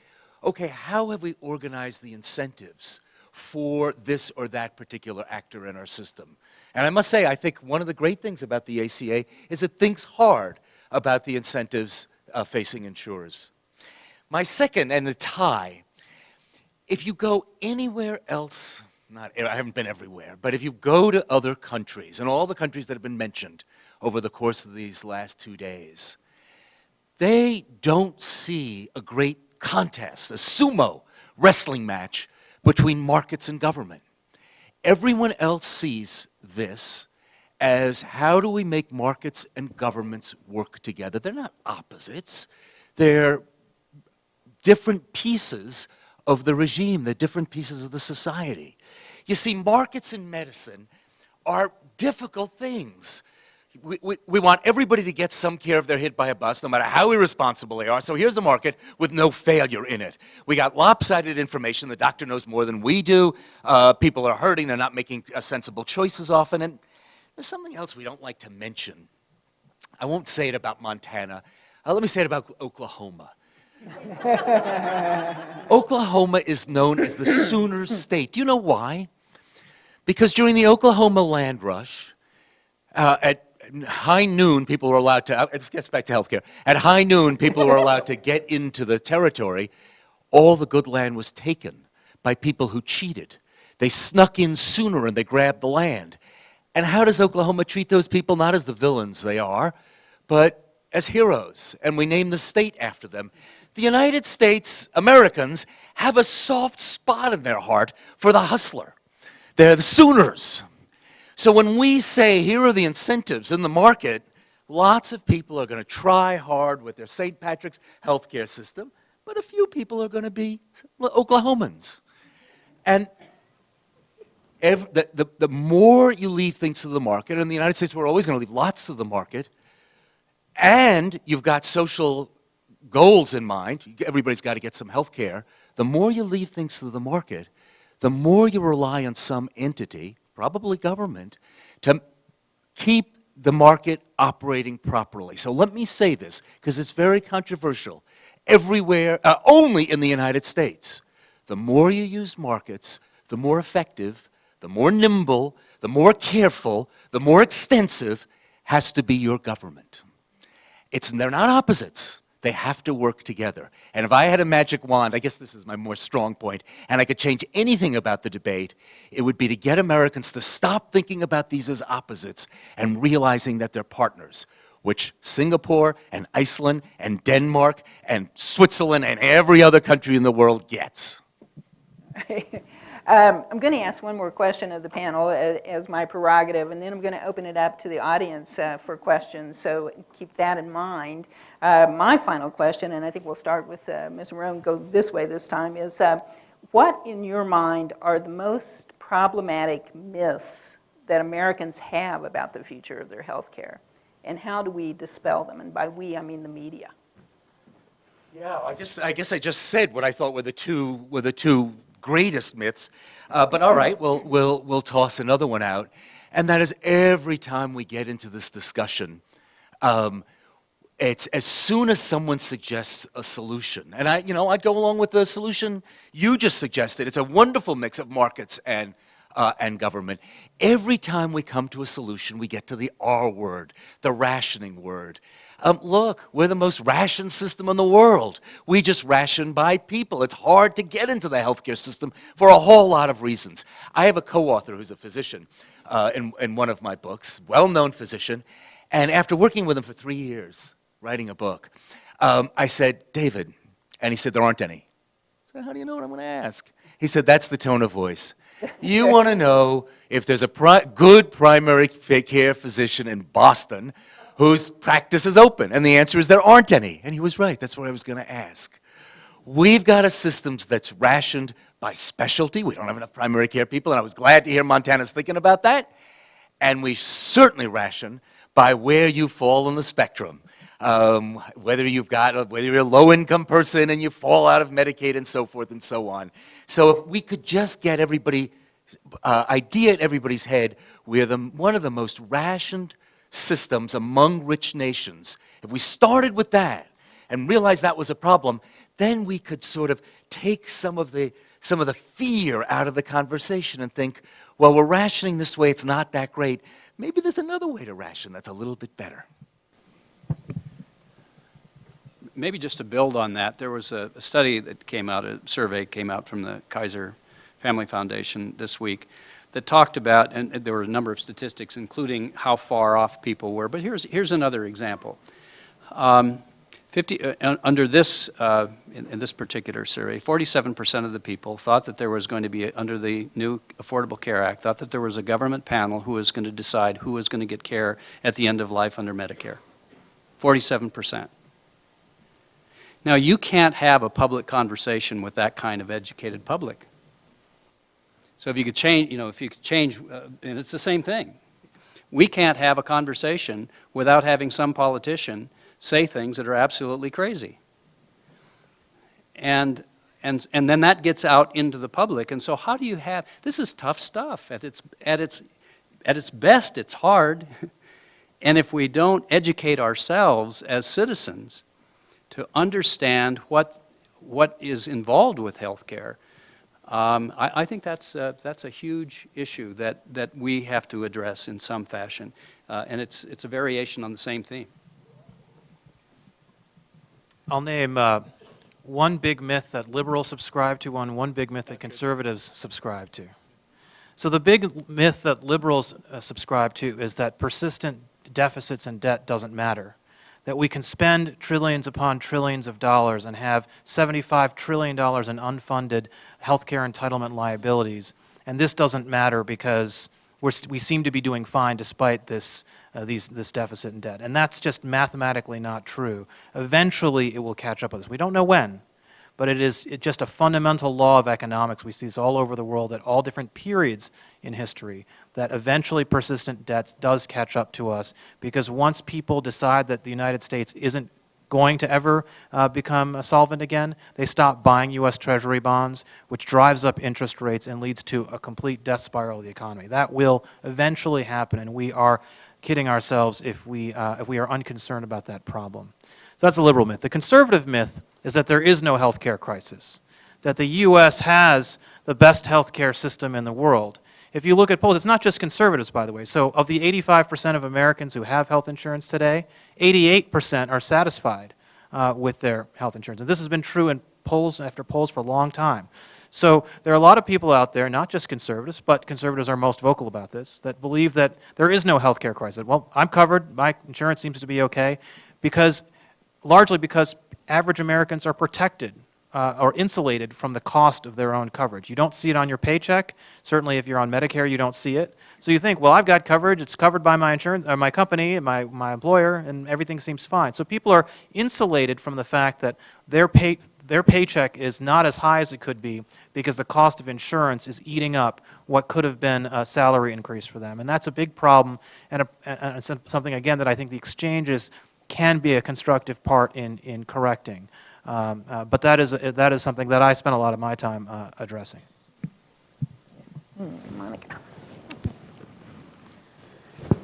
okay, how have we organized the incentives for this or that particular actor in our system? And I must say, I think one of the great things about the ACA is it thinks hard about the incentives facing insurers. My second, and a tie, if you go anywhere else, I haven't been everywhere, but if you go to other countries, and all the countries that have been mentioned over the course of these last 2 days, they don't see a great contest, a sumo wrestling match between markets and government. Everyone else sees this as how do we make markets and governments work together. They're not opposites. They're different pieces of the regime. They're different pieces of the society. You see, markets in medicine are difficult things. We want everybody to get some care if they're hit by a bus, no matter how irresponsible they are. So here's a market with no failure in it. We got lopsided information. The doctor knows more than we do. People are hurting. They're not making sensible choices often. And there's something else we don't like to mention. I won't say it about Montana. Let me say it about Oklahoma. Oklahoma is known as the Sooners State. Do you know why? Because during the Oklahoma land rush, at high noon, people were allowed to, this gets back to healthcare. At high noon, people were allowed to get into the territory. All the good land was taken by people who cheated. They snuck in sooner and they grabbed the land. And how does Oklahoma treat those people? Not as the villains they are, but as heroes. And we name the state after them. The United States, Americans, have a soft spot in their heart for the hustler. They're the Sooners. So when we say, here are the incentives in the market, lots of people are going to try hard with their St. Patrick's healthcare system, but a few people are going to be Oklahomans. And the more you leave things to the market, and in the United States we're always going to leave lots to the market, and you've got social goals in mind, everybody's got to get some health care, the more you leave things to the market, the more you rely on some entity, probably government, to keep the market operating properly. So let me say this, because it's very controversial. Everywhere, only in the United States, the more you use markets, the more effective, the more nimble, the more careful, the more extensive has to be your government. They're not opposites. They have to work together. And if I had a magic wand, I guess this is my more strong point, and I could change anything about the debate, it would be to get Americans to stop thinking about these as opposites and realizing that they're partners, which Singapore and Iceland and Denmark and Switzerland and every other country in the world gets. I'm going to ask one more question of the panel as my prerogative, and then I'm going to open it up to the audience for questions, so keep that in mind. My final question, and I think we'll start with Ms. Morone, go this way this time, is what in your mind are the most problematic myths that Americans have about the future of their health care, and how do we dispel them? And by we, I mean the media. Yeah, I guess I just said what I thought were the two greatest myths, but all right, we'll toss another one out, and that is every time we get into this discussion, it's as soon as someone suggests a solution, and I'd go along with the solution you just suggested. It's a wonderful mix of markets and government. Every time we come to a solution, we get to the R word, the rationing word. Look, we're the most rationed system in the world. We just ration by people. It's hard to get into the healthcare system for a whole lot of reasons. I have a co-author who's a physician in one of my books, well-known physician, and after working with him for 3 years, writing a book, I said, David, and he said, there aren't any. I said, how do you know what I'm going to ask? He said, that's the tone of voice. You want to know if there's a good primary care physician in Boston whose practice is open, and the answer is there aren't any. And he was right, that's what I was going to ask. We've got a system that's rationed by specialty. We don't have enough primary care people, and I was glad to hear Montana's thinking about that. And we certainly ration by where you fall on the spectrum. Whether you're a low-income person and you fall out of Medicaid and so forth and so on. So if we could just get everybody, idea in everybody's head, we're one of the most rationed systems among rich nations. If we started with that and realized that was a problem, then we could sort of take some of the fear out of the conversation and think, well, we're rationing this way, it's not that great. Maybe there's another way to ration that's a little bit better. Maybe just to build on that, there was a study that came out, a survey came out from the Kaiser Family Foundation this week that talked about, and there were a number of statistics, including how far off people were. But here's another example. Under this, in this particular survey, 47% of the people thought that there was going to be, under the new Affordable Care Act, thought that there was a government panel who was going to decide who was going to get care at the end of life under Medicare. 47%. Now, you can't have a public conversation with that kind of educated public. So if you could change, and it's the same thing. We can't have a conversation without having some politician say things that are absolutely crazy. And then that gets out into the public. And so how do you have, this is tough stuff. At its best, it's hard. And if we don't educate ourselves as citizens to understand what is involved with healthcare, I think that's a huge issue that we have to address in some fashion, and it's a variation on the same theme. I'll name one big myth that liberals subscribe to, one big myth that conservatives subscribe to. So the big myth that liberals subscribe to is that persistent deficits and debt doesn't matter. That we can spend trillions upon trillions of dollars and have $75 trillion in unfunded healthcare entitlement liabilities, and this doesn't matter because we seem to be doing fine despite this deficit and debt. And that's just mathematically not true. Eventually it will catch up with us. We don't know when, but it's just a fundamental law of economics. We see this all over the world at all different periods in history, that eventually persistent debt does catch up to us, because once people decide that the United States isn't going to ever become solvent again, they stop buying U.S. Treasury bonds, which drives up interest rates and leads to a complete death spiral of the economy. That will eventually happen, and we are kidding ourselves if we are unconcerned about that problem. So that's a liberal myth. The conservative myth is that there is no health care crisis, that the U.S. has the best health care system in the world. If you look at polls, it's not just conservatives, by the way. So of the 85% of Americans who have health insurance today, 88% are satisfied with their health insurance. And this has been true in polls after polls for a long time. So there are a lot of people out there, not just conservatives, but conservatives are most vocal about this, that believe that there is no health care crisis. Well, I'm covered, my insurance seems to be okay, largely because average Americans are protected or insulated from the cost of their own coverage. You don't see it on your paycheck. Certainly if you're on Medicare, you don't see it. So you think, well, I've got coverage, it's covered by my insurance, or my company, my employer, and everything seems fine. So people are insulated from the fact that their paycheck is not as high as it could be because the cost of insurance is eating up what could have been a salary increase for them. And that's a big problem and something, again, that I think the exchanges can be a constructive part in correcting. But that is something that I spend a lot of my time addressing. Monica.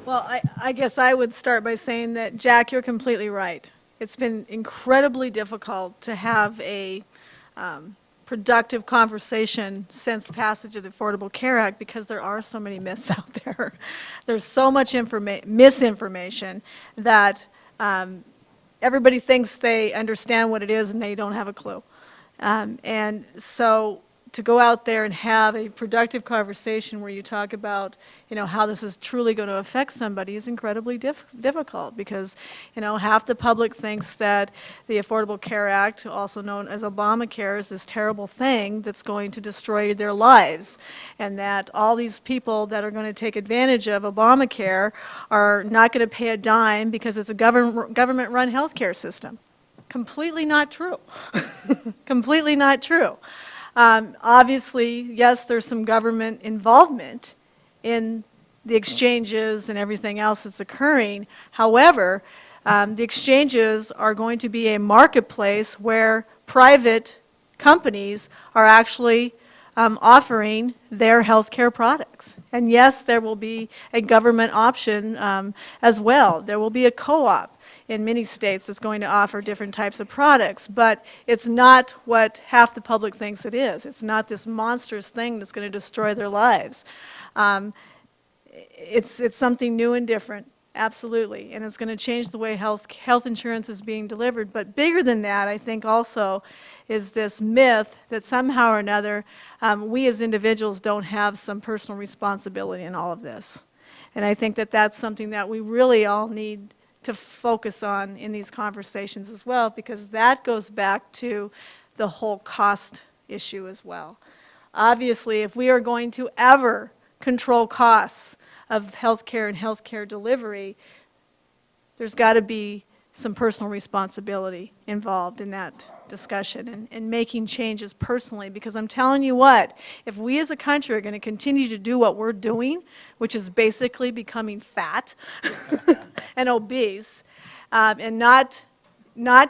Well, I guess I would start by saying that, Jack, you're completely right. It's been incredibly difficult to have a productive conversation since passage of the Affordable Care Act because there are so many myths out there. There's so much misinformation that everybody thinks they understand what it is and they don't have a clue. And so to go out there and have a productive conversation where you talk about, how this is truly going to affect somebody is incredibly difficult because, half the public thinks that the Affordable Care Act, also known as Obamacare, is this terrible thing that's going to destroy their lives, and that all these people that are going to take advantage of Obamacare are not going to pay a dime because it's a government-run healthcare system. Completely not true. Completely not true. Obviously, yes, there's some government involvement in the exchanges and everything else that's occurring. However, the exchanges are going to be a marketplace where private companies are actually offering their healthcare products. And yes, there will be a government option as well. There will be a co-op in many states that's going to offer different types of products, but it's not what half the public thinks it is. It's not this monstrous thing that's going to destroy their lives. It's something new and different, absolutely, and it's going to change the way health insurance is being delivered. But bigger than that, I think also is this myth that somehow or another we as individuals don't have some personal responsibility in all of this. And I think that that's something that we really all need to focus on in these conversations as well, because that goes back to the whole cost issue as well. Obviously, if we are going to ever control costs of healthcare and healthcare delivery, there's got to be some personal responsibility involved in that discussion and making changes personally, because I'm telling you what, if we as a country are going to continue to do what we're doing, which is basically becoming fat and obese, and not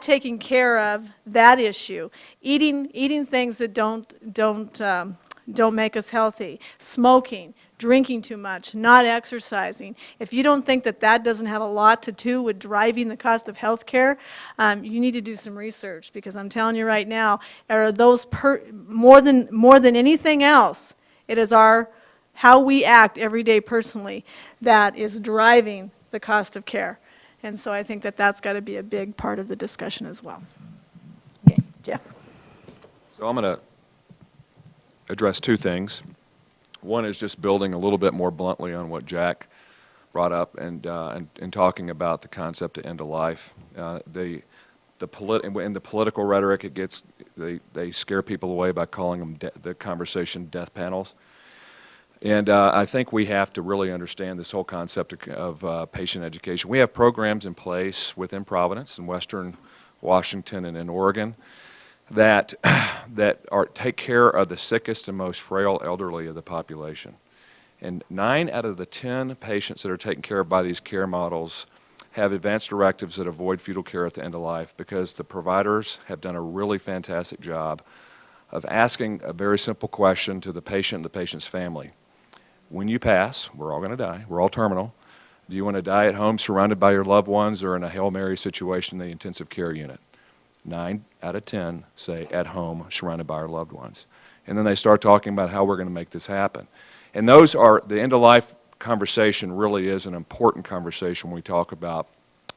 taking care of that issue, eating things that don't make us healthy, smoking, drinking too much, not exercising. If you don't think that that doesn't have a lot to do with driving the cost of health care, you need to do some research, because I'm telling you right now, are those more than anything else, it is how we act every day personally that is driving the cost of care. And so I think that that's got to be a big part of the discussion as well. Okay, Jeff. So I'm going to address two things. One is just building a little bit more bluntly on what Jack brought up and talking about the concept of end of life. In the political rhetoric, they scare people away by calling them the conversation death panels. And I think we have to really understand this whole concept of patient education. We have programs in place within Providence and Western Washington and in Oregon that take care of the sickest and most frail elderly of the population. And 9 out of the 10 patients that are taken care of by these care models have advanced directives that avoid fetal care at the end of life, because the providers have done a really fantastic job of asking a very simple question to the patient and the patient's family. When you pass, we're all going to die, we're all terminal. Do you want to die at home surrounded by your loved ones, or in a Hail Mary situation in the intensive care unit? 9 out of 10 say at home, surrounded by our loved ones. And then they start talking about how we're going to make this happen. And the end-of-life conversation really is an important conversation when we talk about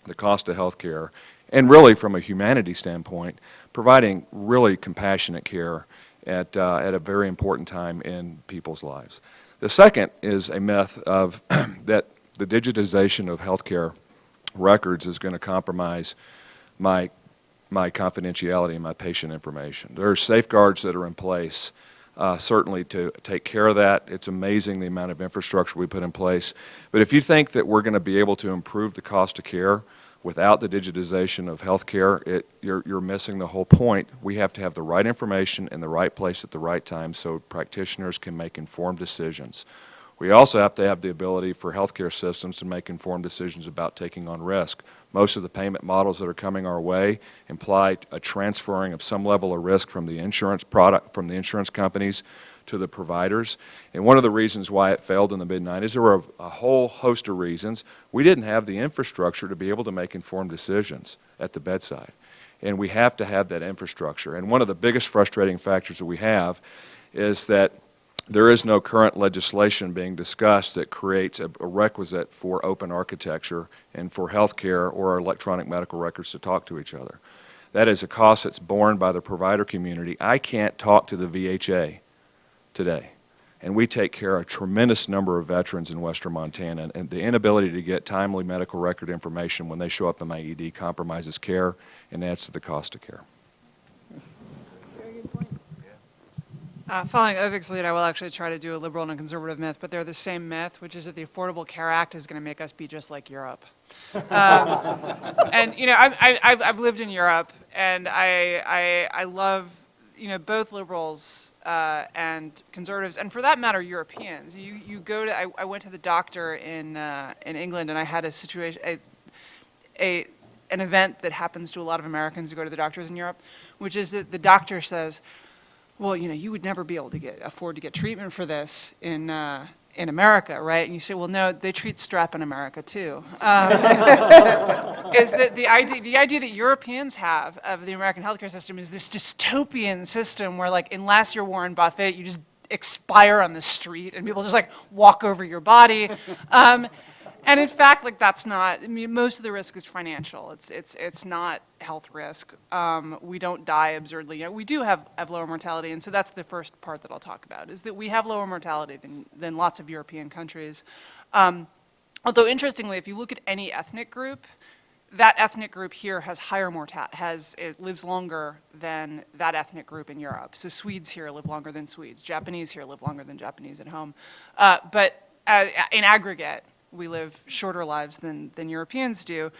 the cost of health care and really from a humanity standpoint, providing really compassionate care at a very important time in people's lives. The second is a myth of that the digitization of healthcare records is going to compromise my confidentiality and my patient information. There are safeguards that are in place certainly to take care of that. It's amazing the amount of infrastructure we put in place. But if you think that we're going to be able to improve the cost of care without the digitization of healthcare, you're missing the whole point. We have to have the right information in the right place at the right time so practitioners can make informed decisions. We also have to have the ability for healthcare systems to make informed decisions about taking on risk. Most of the payment models that are coming our way imply a transferring of some level of risk from the insurance companies to the providers. And one of the reasons why it failed in the mid-90s, there were a whole host of reasons. We didn't have the infrastructure to be able to make informed decisions at the bedside. And we have to have that infrastructure. And one of the biggest frustrating factors that we have is that there is no current legislation being discussed that creates a requisite for open architecture and for healthcare or electronic medical records to talk to each other. That is a cost that's borne by the provider community. I can't talk to the VHA today, and we take care of a tremendous number of veterans in western Montana, and the inability to get timely medical record information when they show up in my ED compromises care and adds to the cost of care. Following Avik's lead, I will actually try to do a liberal and a conservative myth, but they're the same myth, which is that the Affordable Care Act is going to make us be just like Europe. And, you know, I've lived in Europe, and I love, you know, both liberals and conservatives, and for that matter, Europeans. You go to, I went to the doctor in England, and I had a situation, an event that happens to a lot of Americans who go to the doctors in Europe, which is that the doctor says, well, you know, you would never be able to afford to get treatment for this in America, right? And you say, well, no, they treat strep in America too. Is that the idea that Europeans have of the American healthcare system is this dystopian system where, like, unless you're Warren Buffett, you just expire on the street and people just like walk over your body. And in fact, like, that's not, I mean, most of the risk is financial. It's not health risk. We don't die absurdly. You know, we do have lower mortality, and so that's the first part that I'll talk about, is that we have lower mortality than lots of European countries. Although interestingly, if you look at any ethnic group, that ethnic group here has higher mortality, it lives longer than that ethnic group in Europe. So Swedes here live longer than Swedes. Japanese here live longer than Japanese at home. But in aggregate, we live shorter lives than Europeans do.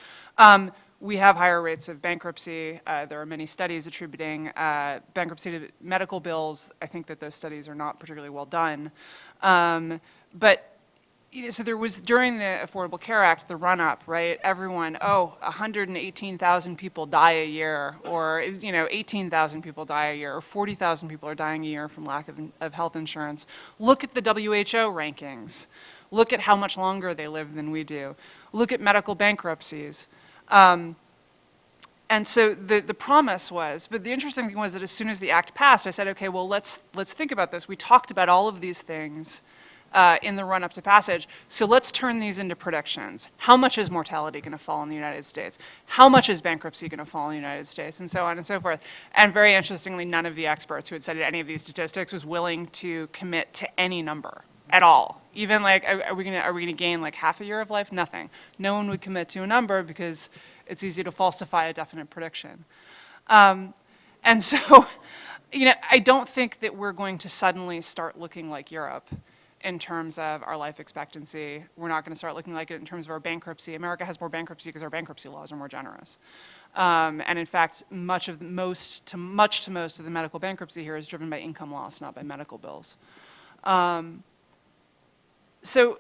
We have higher rates of bankruptcy. There are many studies attributing bankruptcy to medical bills. I think that those studies are not particularly well done. But you know, so there was, during the Affordable Care Act, the run-up, right? Everyone, 118,000 people die a year, or, you know, 18,000 people die a year, or 40,000 people are dying a year from lack of health insurance. Look at the WHO rankings. Look at how much longer they live than we do. Look at medical bankruptcies. And so the promise was, but the interesting thing was that as soon as the act passed, I said, okay, well, let's think about this. We talked about all of these things in the run-up to passage, so let's turn these into predictions. How much is mortality going to fall in the United States? How much is bankruptcy going to fall in the United States? And so on and so forth. And very interestingly, none of the experts who had studied any of these statistics was willing to commit to any number at all. Even like, are we gonna gain like half a year of life? Nothing. No one would commit to a number because it's easy to falsify a definite prediction. And so, you know, I don't think that we're going to suddenly start looking like Europe in terms of our life expectancy. We're not going to start looking like it in terms of our bankruptcy. America has more bankruptcy because our bankruptcy laws are more generous. And in fact, much to most of the medical bankruptcy here is driven by income loss, not by medical bills. So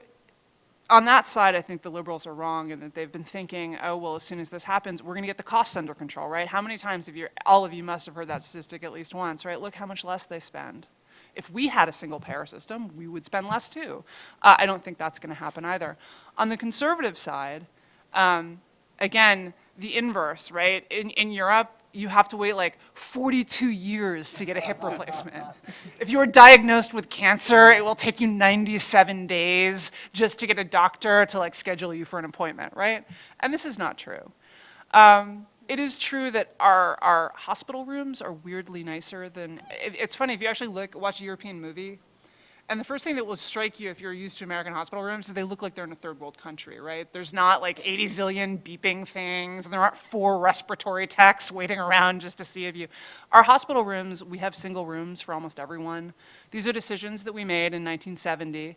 on that side, I think the liberals are wrong in that they've been thinking, oh, well, as soon as this happens, we're going to get the costs under control, right? How many times have all of you must have heard that statistic at least once, right? Look how much less they spend. If we had a single payer system, we would spend less too. I don't think that's going to happen either. On the conservative side, again, the inverse, right? In Europe, you have to wait like 42 years to get a hip replacement. If you are diagnosed with cancer, it will take you 97 days just to get a doctor to like schedule you for an appointment, right? And this is not true. It is true that our hospital rooms are weirdly nicer than, it's funny, if you actually watch a European movie, and the first thing that will strike you if you're used to American hospital rooms is they look like they're in a third world country, right? There's not like 80 zillion beeping things, and there aren't 4 respiratory techs waiting around just to see if you. Our hospital rooms, we have single rooms for almost everyone. These are decisions that we made in 1970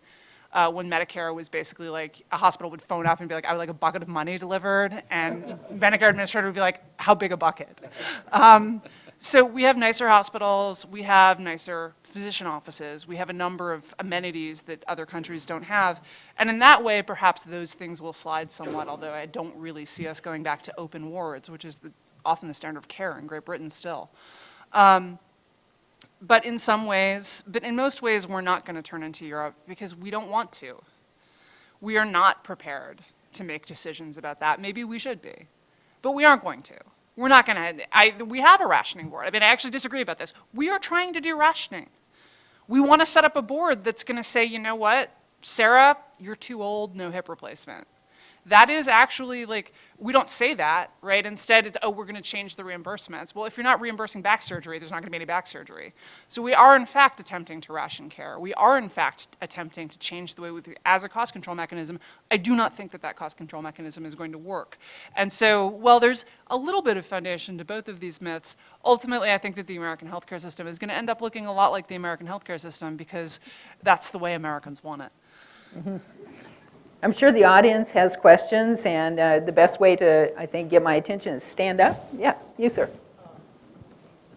when Medicare was basically like, a hospital would phone up and be like, I would like a bucket of money delivered, and Medicare administrator would be like, how big a bucket? So we have nicer hospitals, we have nicer physician offices, we have a number of amenities that other countries don't have. And in that way, perhaps those things will slide somewhat, although I don't really see us going back to open wards, which is often the standard of care in Great Britain still. But in most ways, we're not going to turn into Europe because we don't want to. We are not prepared to make decisions about that. Maybe we should be, but we aren't going to. We're not going to, we have a rationing board. I mean, I actually disagree about this. We are trying to do rationing. We want to set up a board that's going to say, you know what, Sarah, you're too old, no hip replacement. That is actually like, we don't say that, right? Instead, it's, oh, we're going to change the reimbursements. Well, if you're not reimbursing back surgery, there's not going to be any back surgery. So we are, in fact, attempting to ration care. We are, in fact, attempting to change the way as a cost control mechanism. I do not think that cost control mechanism is going to work. And so, while there's a little bit of foundation to both of these myths, ultimately, I think that the American healthcare system is going to end up looking a lot like the American healthcare system because that's the way Americans want it. Mm-hmm. I'm sure the audience has questions, and the best way to, I think, get my attention is stand up. Yeah, you, sir.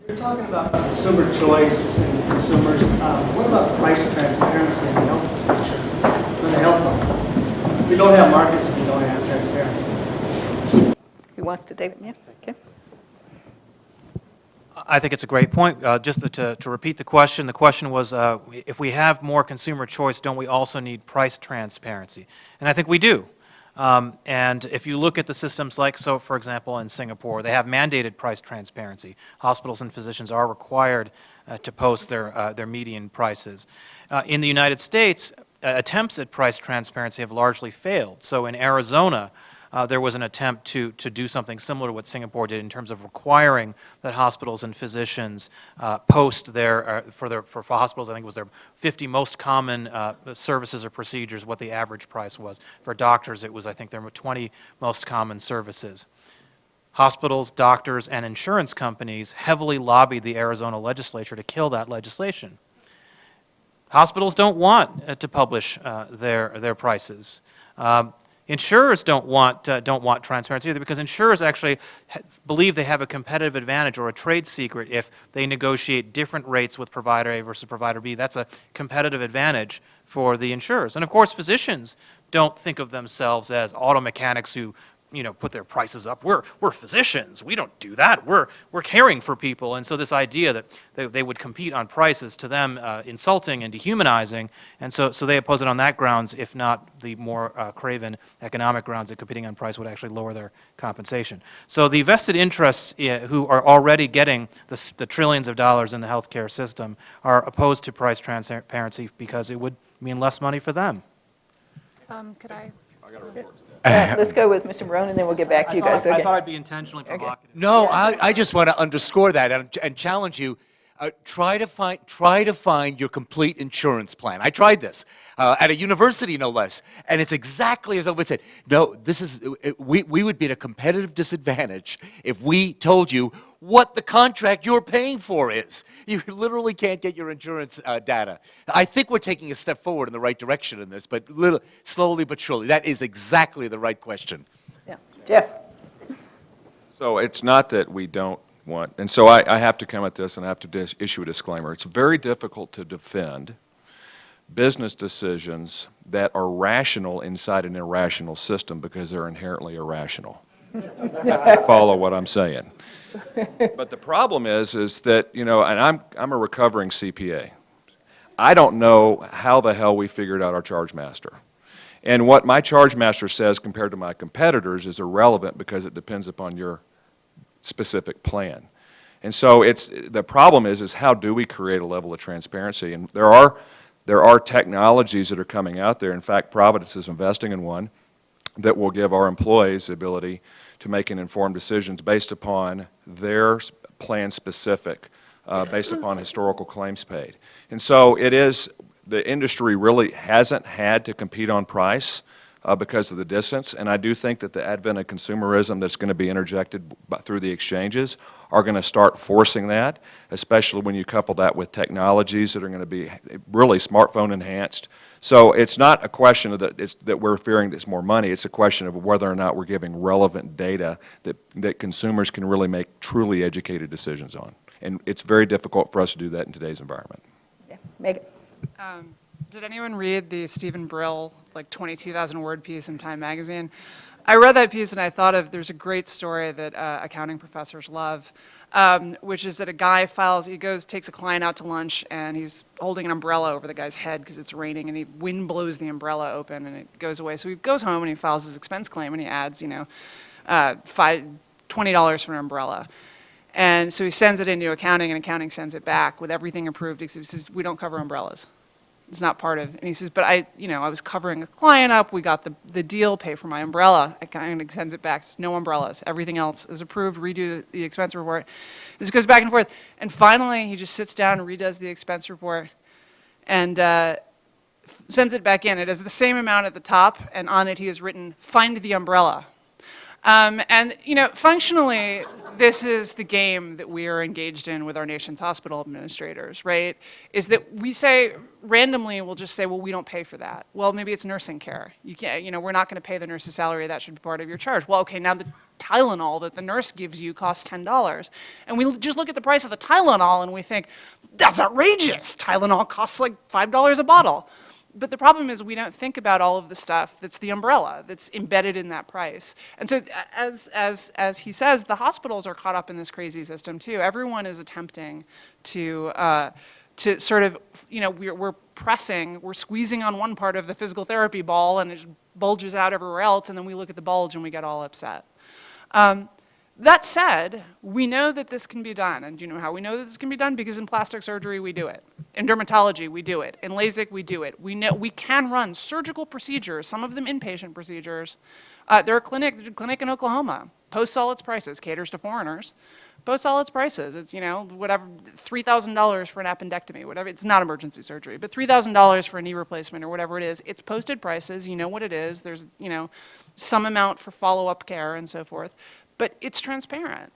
You're talking about consumer choice and consumers. What about price transparency in the health insurance for the health plans? We don't have markets if we don't have transparency. Who wants to take it? Yeah, okay. I think it's a great point. Just to repeat the question was, if we have more consumer choice, don't we also need price transparency? And I think we do. And if you look at the systems like, so for example, in Singapore, they have mandated price transparency. Hospitals and physicians are required to post their median prices. In the United States, attempts at price transparency have largely failed. So in Arizona, there was an attempt to do something similar to what Singapore did in terms of requiring that hospitals and physicians post for hospitals, I think it was their 50 most common services or procedures, what the average price was. For doctors, it was, I think, their 20 most common services. Hospitals, doctors, and insurance companies heavily lobbied the Arizona legislature to kill that legislation. Hospitals don't want to publish their prices. Insurers don't want transparency either because insurers actually believe they have a competitive advantage or a trade secret if they negotiate different rates with provider A versus provider B. That's a competitive advantage for the insurers. And of course, physicians don't think of themselves as auto mechanics who put their prices up. We're physicians. We don't do that. We're caring for people. And so this idea that they would compete on price is to them insulting and dehumanizing. And so they oppose it on that grounds, if not the more craven economic grounds that competing on price would actually lower their compensation. So the vested interests who are already getting the trillions of dollars in the healthcare system are opposed to price transparency because it would mean less money for them. Could I? Let's go with Mr. Morone, and then we'll get back to you guys. I Okay. thought I'd be intentionally provocative. No, I just want to underscore that and challenge you. Try to find your complete insurance plan. I tried this at a university, no less, and it's exactly as I would say. No, we would be at a competitive disadvantage if we told you what the contract you're paying for is. You literally can't get your insurance data. I think we're taking a step forward in the right direction in this, but slowly but surely. That is exactly the right question. Yeah, Jeff. So it's not that we don't want, and so I have to come at this and I have to issue a disclaimer. It's very difficult to defend business decisions that are rational inside an irrational system because they're inherently irrational. Follow what I'm saying. But the problem is that, and I'm a recovering CPA. I don't know how the hell we figured out our charge master. And what my charge master says compared to my competitors is irrelevant because it depends upon your specific plan. And so the problem is how do we create a level of transparency? And there are technologies that are coming out there. In fact, Providence is investing in one that will give our employees the ability to making informed decisions based upon their plan specific, based upon historical claims paid. And so it is, the industry really hasn't had to compete on price because of the distance, and I do think that the advent of consumerism that's going to be interjected through the exchanges are going to start forcing that, especially when you couple that with technologies that are going to be really smartphone enhanced. So it's not a question of that we're fearing it's more money, it's a question of whether or not we're giving relevant data that consumers can really make truly educated decisions on. And it's very difficult for us to do that in today's environment. Yeah. Megan? Did anyone read the Stephen Brill, like 22,000 word piece in Time magazine? I read that piece and I thought of, there's a great story that accounting professors love, which is that a guy takes a client out to lunch and he's holding an umbrella over the guy's head because it's raining and the wind blows the umbrella open and it goes away. So he goes home and he files his expense claim and he adds, $20 for an umbrella. And so he sends it into accounting and accounting sends it back with everything approved except he says, we don't cover umbrellas. It's not part of, and he says, but I was covering a client up, we got the deal, pay for my umbrella. Accounting sends it back, says, no umbrellas. Everything else is approved, redo the expense report. This goes back and forth. And finally, he just sits down and redoes the expense report and sends it back in. It has the same amount at the top, and on it he has written, find the umbrella. And, functionally, this is the game that we are engaged in with our nation's hospital administrators, right? Is that we say, randomly, we'll just say, well, we don't pay for that. Well, maybe it's nursing care. You can't, we're not going to pay the nurse's salary. That should be part of your charge. Well, okay, now the Tylenol that the nurse gives you costs $10. And we just look at the price of the Tylenol and we think, that's outrageous. Tylenol costs like $5 a bottle. But the problem is we don't think about all of the stuff that's the umbrella that's embedded in that price. And so as he says, the hospitals are caught up in this crazy system too. Everyone is attempting to sort of, we're pressing, we're squeezing on one part of the physical therapy ball and it bulges out everywhere else, and then we look at the bulge and we get all upset. That said, we know that this can be done. And do you know how we know that this can be done? Because in plastic surgery, we do it. In dermatology, we do it. In LASIK, we do it. We know we can run surgical procedures, some of them inpatient procedures. There are clinic in Oklahoma, posts all its prices, caters to foreigners, posts all its prices. It's, whatever, $3,000 for an appendectomy, whatever. It's not emergency surgery, but $3,000 for a knee replacement or whatever it is. It's posted prices. You know what it is. There's, some amount for follow-up care and so forth. But it's transparent.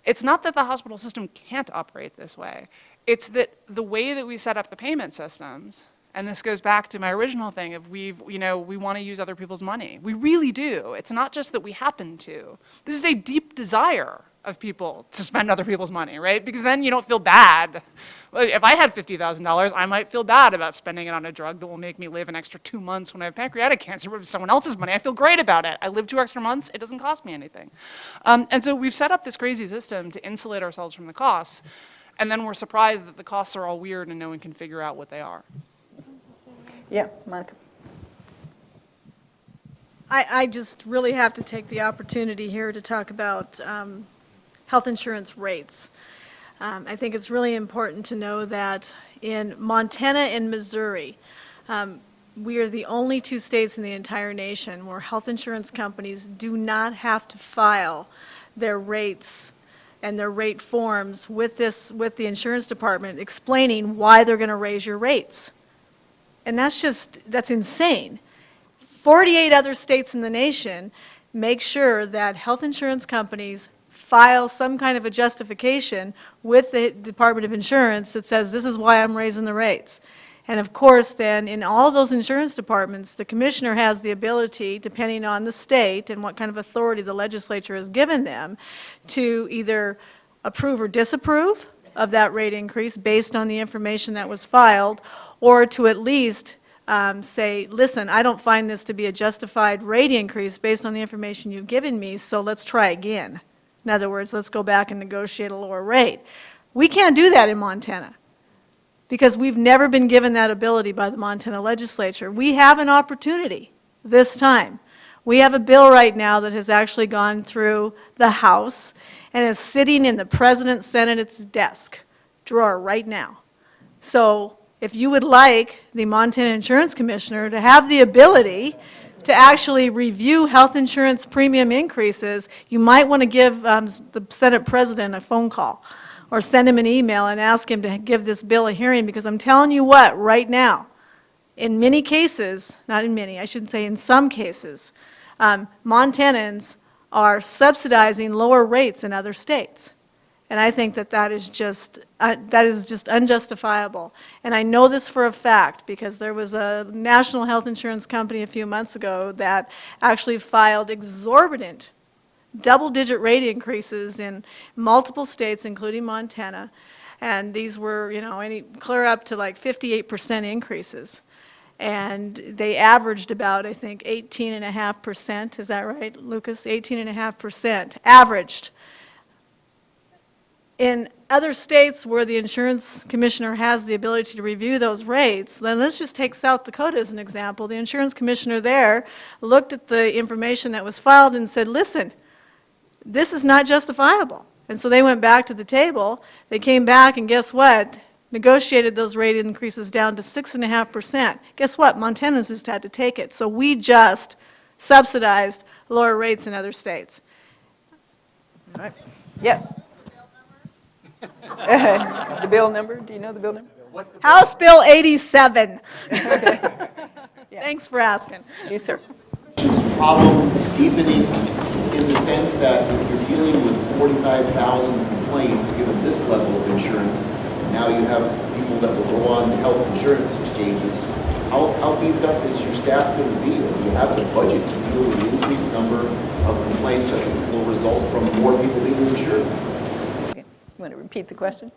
It's not that the hospital system can't operate this way. It's that the way that we set up the payment systems, and this goes back to my original thing of we want to use other people's money. We really do. It's not just that we happen to. This is a deep desire of people to spend other people's money, right? Because then you don't feel bad. If I had $50,000, I might feel bad about spending it on a drug that will make me live an extra 2 months when I have pancreatic cancer. But if someone else's money, I feel great about it. I live 2 extra months, it doesn't cost me anything. And so we've set up this crazy system to insulate ourselves from the costs, and then we're surprised that the costs are all weird and no one can figure out what they are. Yeah, Monica. I just really have to take the opportunity here to talk about health insurance rates. I think it's really important to know that in Montana and Missouri, we are the only 2 states in the entire nation where health insurance companies do not have to file their rates and their rate forms with the insurance department explaining why they're going to raise your rates. And that's insane. 48 other states in the nation make sure that health insurance companies file some kind of a justification with the Department of Insurance that says this is why I'm raising the rates. And of course then in all of those insurance departments, the commissioner has the ability, depending on the state and what kind of authority the legislature has given them, to either approve or disapprove of that rate increase based on the information that was filed, or to at least say, listen, I don't find this to be a justified rate increase based on the information you've given me, so let's try again. In other words, let's go back and negotiate a lower rate. We can't do that in Montana because we've never been given that ability by the Montana legislature. We have an opportunity this time. We have a bill right now that has actually gone through the House and is sitting in the President's Senate's desk drawer right now. So if you would like the Montana Insurance Commissioner to have the ability to actually review health insurance premium increases, you might want to give the Senate President a phone call or send him an email and ask him to give this bill a hearing, because I'm telling you what, right now, in many cases, not in many, I shouldn't say in some cases, Montanans are subsidizing lower rates in other states. And I think that that is just unjustifiable. And I know this for a fact because there was a national health insurance company a few months ago that actually filed exorbitant double-digit rate increases in multiple states, including Montana. And these were, clear up to like 58% increases. And they averaged about, I think, 18.5%. Is that right, Lucas? 18.5% averaged. In other states where the insurance commissioner has the ability to review those rates, then let's just take South Dakota as an example. The insurance commissioner there looked at the information that was filed and said, listen, this is not justifiable. And so they went back to the table. They came back, and guess what? Negotiated those rate increases down to 6.5%. Guess what? Montana's just had to take it. So we just subsidized lower rates in other states. All right. Yes. The bill number? Do you know the bill number? House Bill 87. Thanks for asking. Yes, sir. Problem is deepening in the sense that if you're dealing with 45,000 complaints, given this level of insurance, now you have people that will go on to health insurance exchanges. How beefed up is your staff going to be? Do you have the budget to deal with the increased number of complaints that will result from more people being insured? Okay. You want to repeat the question?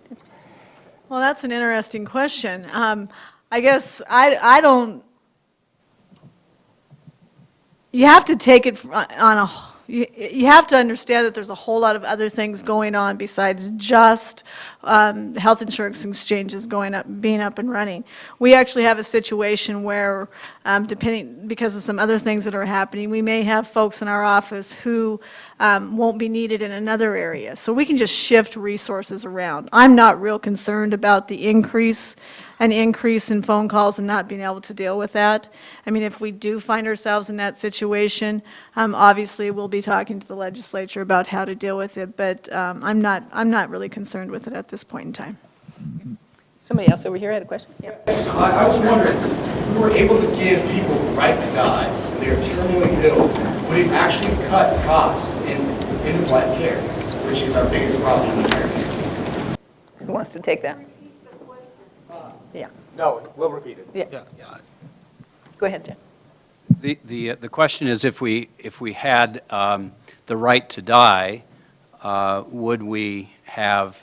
Well, that's an interesting question. I guess I don't. You have to take it on a. You have to understand that there's a whole lot of other things going on besides just health insurance exchanges being up and running. We actually have a situation where, because of some other things that are happening, we may have folks in our office who won't be needed in another area. So we can just shift resources around. I'm not real concerned about the increase in phone calls and not being able to deal with that. I mean, if we do find ourselves in that situation, obviously we'll be talking to the legislature about how to deal with it, but I'm not really concerned with it at this point in time. Somebody else over here had a question? Yeah. I was wondering, if we were able to give people the right to die when they are terminally ill, would it actually cut costs in end-of-life care, which is our biggest problem in America? Who wants to take that? Yeah. No, we'll repeat it. Yeah. Go ahead, Jen. The question is, if we had the right to die, would we have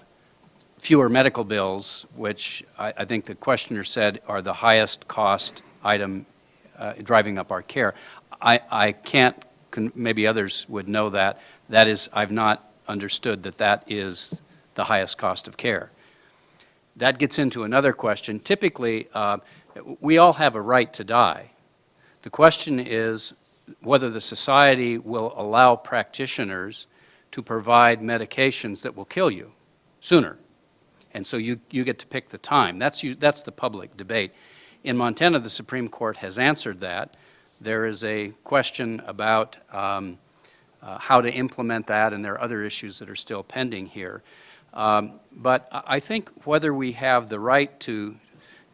fewer medical bills, which I think the questioner said are the highest cost item driving up our care. I can't, maybe others would know that. That is, I've not understood that is the highest cost of care. That gets into another question. Typically, we all have a right to die. The question is whether the society will allow practitioners to provide medications that will kill you sooner. And so you get to pick the time. That's the public debate. In Montana, the Supreme Court has answered that. There is a question about how to implement that, and there are other issues that are still pending here. But I think whether we have the right to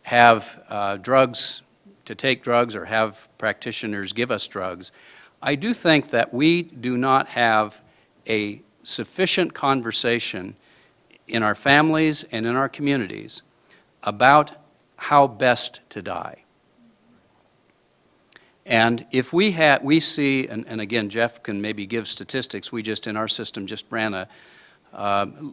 have drugs, to take drugs, or have practitioners give us drugs, I do think that we do not have a sufficient conversation in our families and in our communities about how best to die. And if we see, and again, Jeff can maybe give statistics, we just in our system just ran a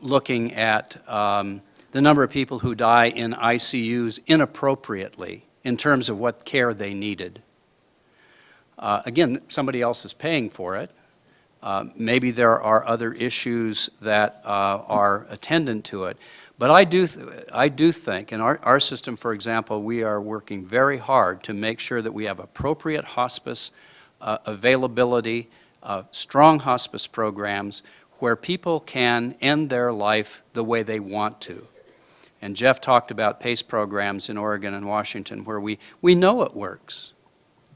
looking at the number of people who die in ICUs inappropriately in terms of what care they needed. Again, somebody else is paying for it. Maybe there are other issues that are attendant to it. But I do think, in our system, for example, we are working very hard to make sure that we have appropriate hospice availability, strong hospice programs, where people can end their life the way they want to. And Jeff talked about PACE programs in Oregon and Washington where we know it works.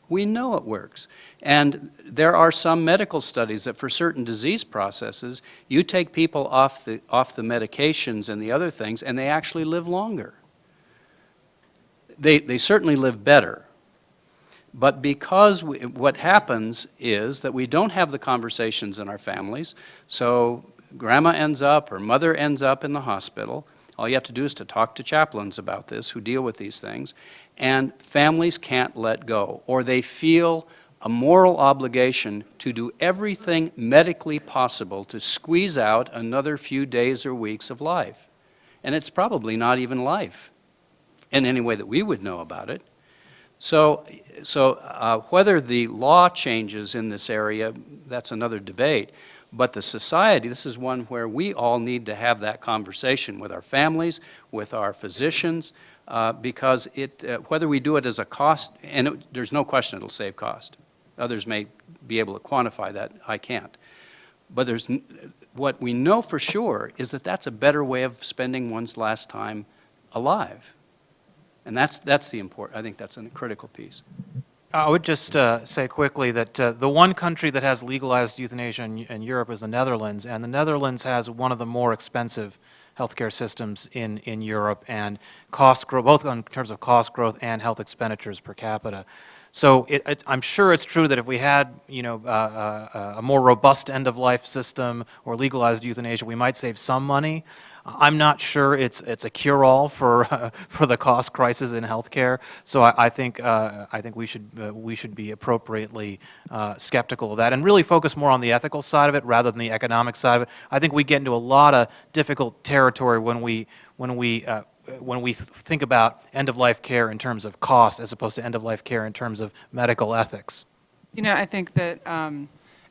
We know it works. And there are some medical studies that for certain disease processes, you take people off the medications and the other things, and they actually live longer. They certainly live better. But because what happens is that we don't have the conversations in our families, so grandma ends up or mother ends up in the hospital. All you have to do is to talk to chaplains about this who deal with these things, and families can't let go, or they feel a moral obligation to do everything medically possible to squeeze out another few days or weeks of life. And it's probably not even life in any way that we would know about it. So whether the law changes in this area, that's another debate. But the society, this is one where we all need to have that conversation with our families, with our physicians, because whether we do it as a cost, and there's no question it'll save cost. Others may be able to quantify that. I can't. But what we know for sure is that that's a better way of spending one's last time alive. And that's the important, I think that's a critical piece. I would just say quickly that the one country that has legalized euthanasia in Europe is the Netherlands, and the Netherlands has one of the more expensive healthcare systems in Europe, and cost growth, both in terms of cost growth and health expenditures per capita. So I'm sure it's true that if we had, a more robust end-of-life system or legalized euthanasia, we might save some money. I'm not sure it's a cure-all for the cost crisis in healthcare. So I think we should be appropriately skeptical of that and really focus more on the ethical side of it rather than the economic side of it. I think we get into a lot of difficult territory when we think about end-of-life care in terms of cost as opposed to end-of-life care in terms of medical ethics. I think that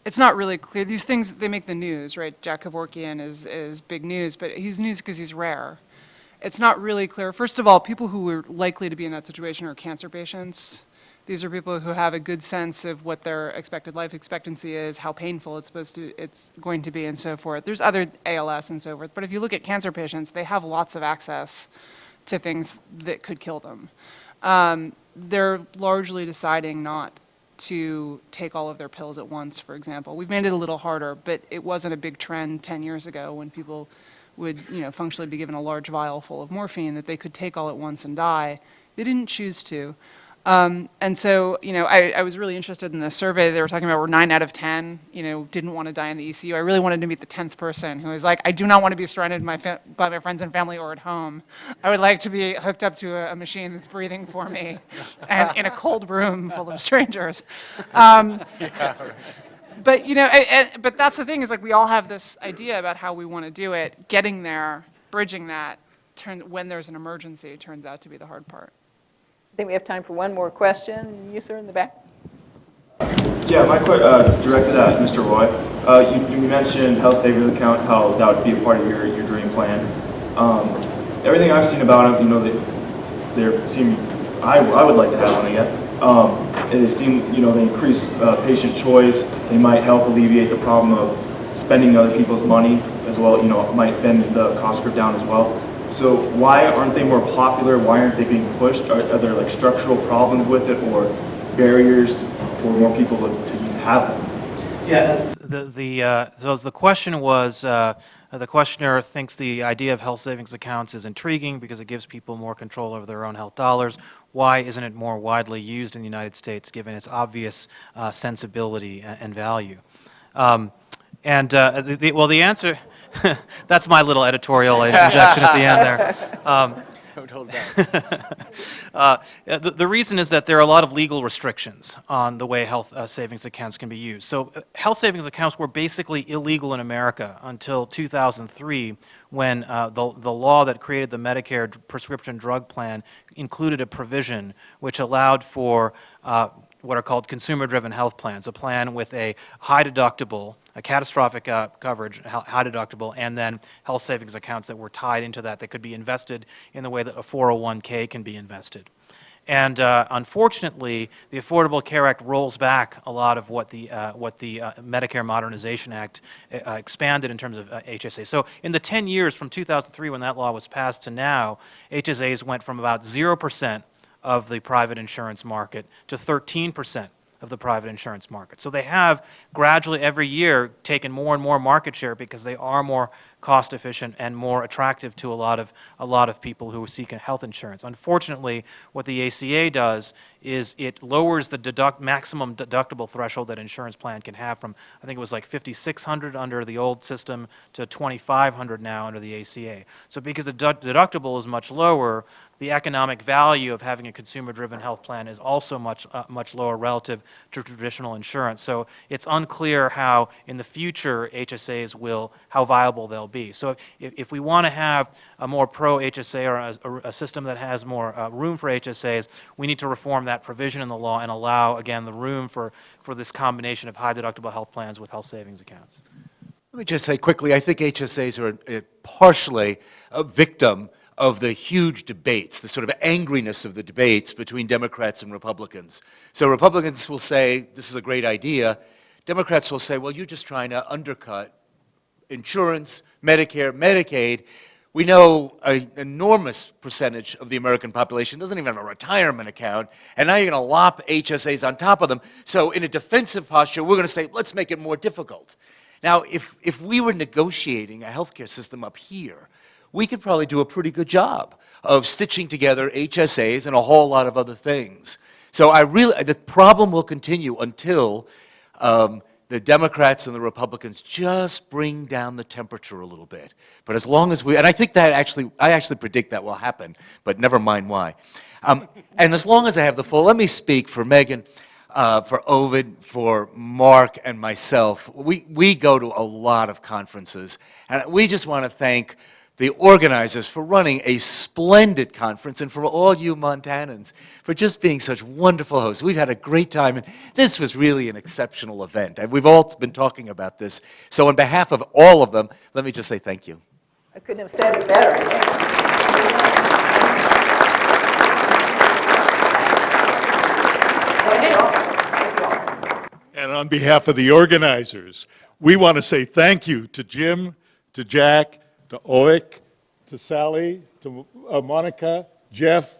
it's not really clear. These things, they make the news, right? Jack Kevorkian is big news, but he's news because he's rare. It's not really clear. First of all, people who are likely to be in that situation are cancer patients. These are people who have a good sense of what their expected life expectancy is, how painful it's going to be, and so forth. There's other ALS and so forth, but if you look at cancer patients, they have lots of access to things that could kill them. They're largely deciding not to take all of their pills at once, for example. We've made it a little harder, but it wasn't a big trend 10 years ago when people would, functionally be given a large vial full of morphine that they could take all at once and die. They didn't choose to. And so, I was really interested in the survey they were talking about where 9 out of 10, didn't want to die in the ECU. I really wanted to meet the 10th person who was like, I do not want to be surrounded by my friends and family or at home. I would like to be hooked up to a machine that's breathing for me and in a cold room full of strangers. But, but that's the thing is like we all have this idea about how we want to do it. Getting there, bridging that, when there's an emergency, turns out to be the hard part. I think we have time for one more question. You, sir, in the back. Yeah, my question directed at Mr. Roy. You mentioned health savings account, how that would be a part of your dream plan. Everything I've seen about them, they seem. I would like to have one again. They seem, they increase patient choice. They might help alleviate the problem of spending other people's money as well. Might bend the cost curve down as well. So why aren't they more popular? Why aren't they being pushed? Are there like structural problems with it or barriers for more people to have them? Yeah. So the question was, the questioner thinks the idea of health savings accounts is intriguing because it gives people more control over their own health dollars. Why isn't it more widely used in the United States given its obvious sensibility and value? The answer, that's my little editorial injection at the end there. The reason is that there are a lot of legal restrictions on the way health savings accounts can be used. So health savings accounts were basically illegal in America until 2003 when the law that created the Medicare prescription drug plan included a provision which allowed for what are called consumer-driven health plans, a plan with a high deductible, a catastrophic coverage, high deductible, and then health savings accounts that were tied into that could be invested in the way that a 401k can be invested. And unfortunately, the Affordable Care Act rolls back a lot of what the Medicare Modernization Act expanded in terms of HSA. So in the 10 years from 2003 when that law was passed to now, HSAs went from about 0% of the private insurance market to 13% of the private insurance market. So they have gradually every year taken more and more market share because they are more cost efficient and more attractive to a lot of people who seek health insurance. Unfortunately, what the ACA does is it lowers the maximum deductible threshold that insurance plan can have from, I think it was like $5,600 under the old system to $2,500 now under the ACA. So because the deductible is much lower, the economic value of having a consumer-driven health plan is also much lower relative to traditional insurance. So it's unclear how, in the future, HSAs how viable they'll be. So if we want to have a more pro-HSA or a system that has more room for HSAs, we need to reform that provision in the law and allow, again, the room for this combination of high-deductible health plans with health savings accounts. Let me just say quickly, I think HSAs are partially a victim of the huge debates, the sort of angriness of the debates between Democrats and Republicans. So Republicans will say, this is a great idea. Democrats will say, well, you're just trying to undercut insurance, Medicare, Medicaid. We know an enormous percentage of the American population doesn't even have a retirement account, and now you're going to lop HSAs on top of them. So in a defensive posture, we're going to say, let's make it more difficult. Now, if we were negotiating a healthcare system up here, we could probably do a pretty good job of stitching together HSAs and a whole lot of other things. So the problem will continue until the Democrats and the Republicans just bring down the temperature a little bit. But as long as and I think that I actually predict that will happen, but never mind why. And as long as I have the full, let me speak for Megan, for Ovid, for Mark, and myself. We go to a lot of conferences, and we just want to thank the organizers for running a splendid conference, and for all you Montanans for just being such wonderful hosts. We've had a great time, and this was really an exceptional event, and we've all been talking about this. So on behalf of all of them, let me just say thank you. I couldn't have said it better. And on behalf of the organizers, we want to say thank you to Jim, to Jack, to Avik, to Sally, to Monica, Jeff,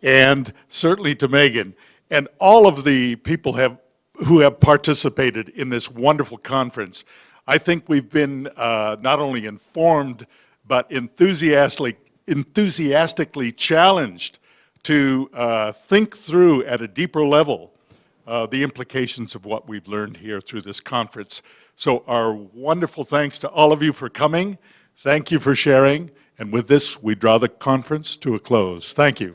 and certainly to Megan, and all of the people who have participated in this wonderful conference. I think we've been not only informed, but enthusiastically challenged to think through at a deeper level the implications of what we've learned here through this conference. So our wonderful thanks to all of you for coming. Thank you for sharing. And with this, we draw the conference to a close. Thank you.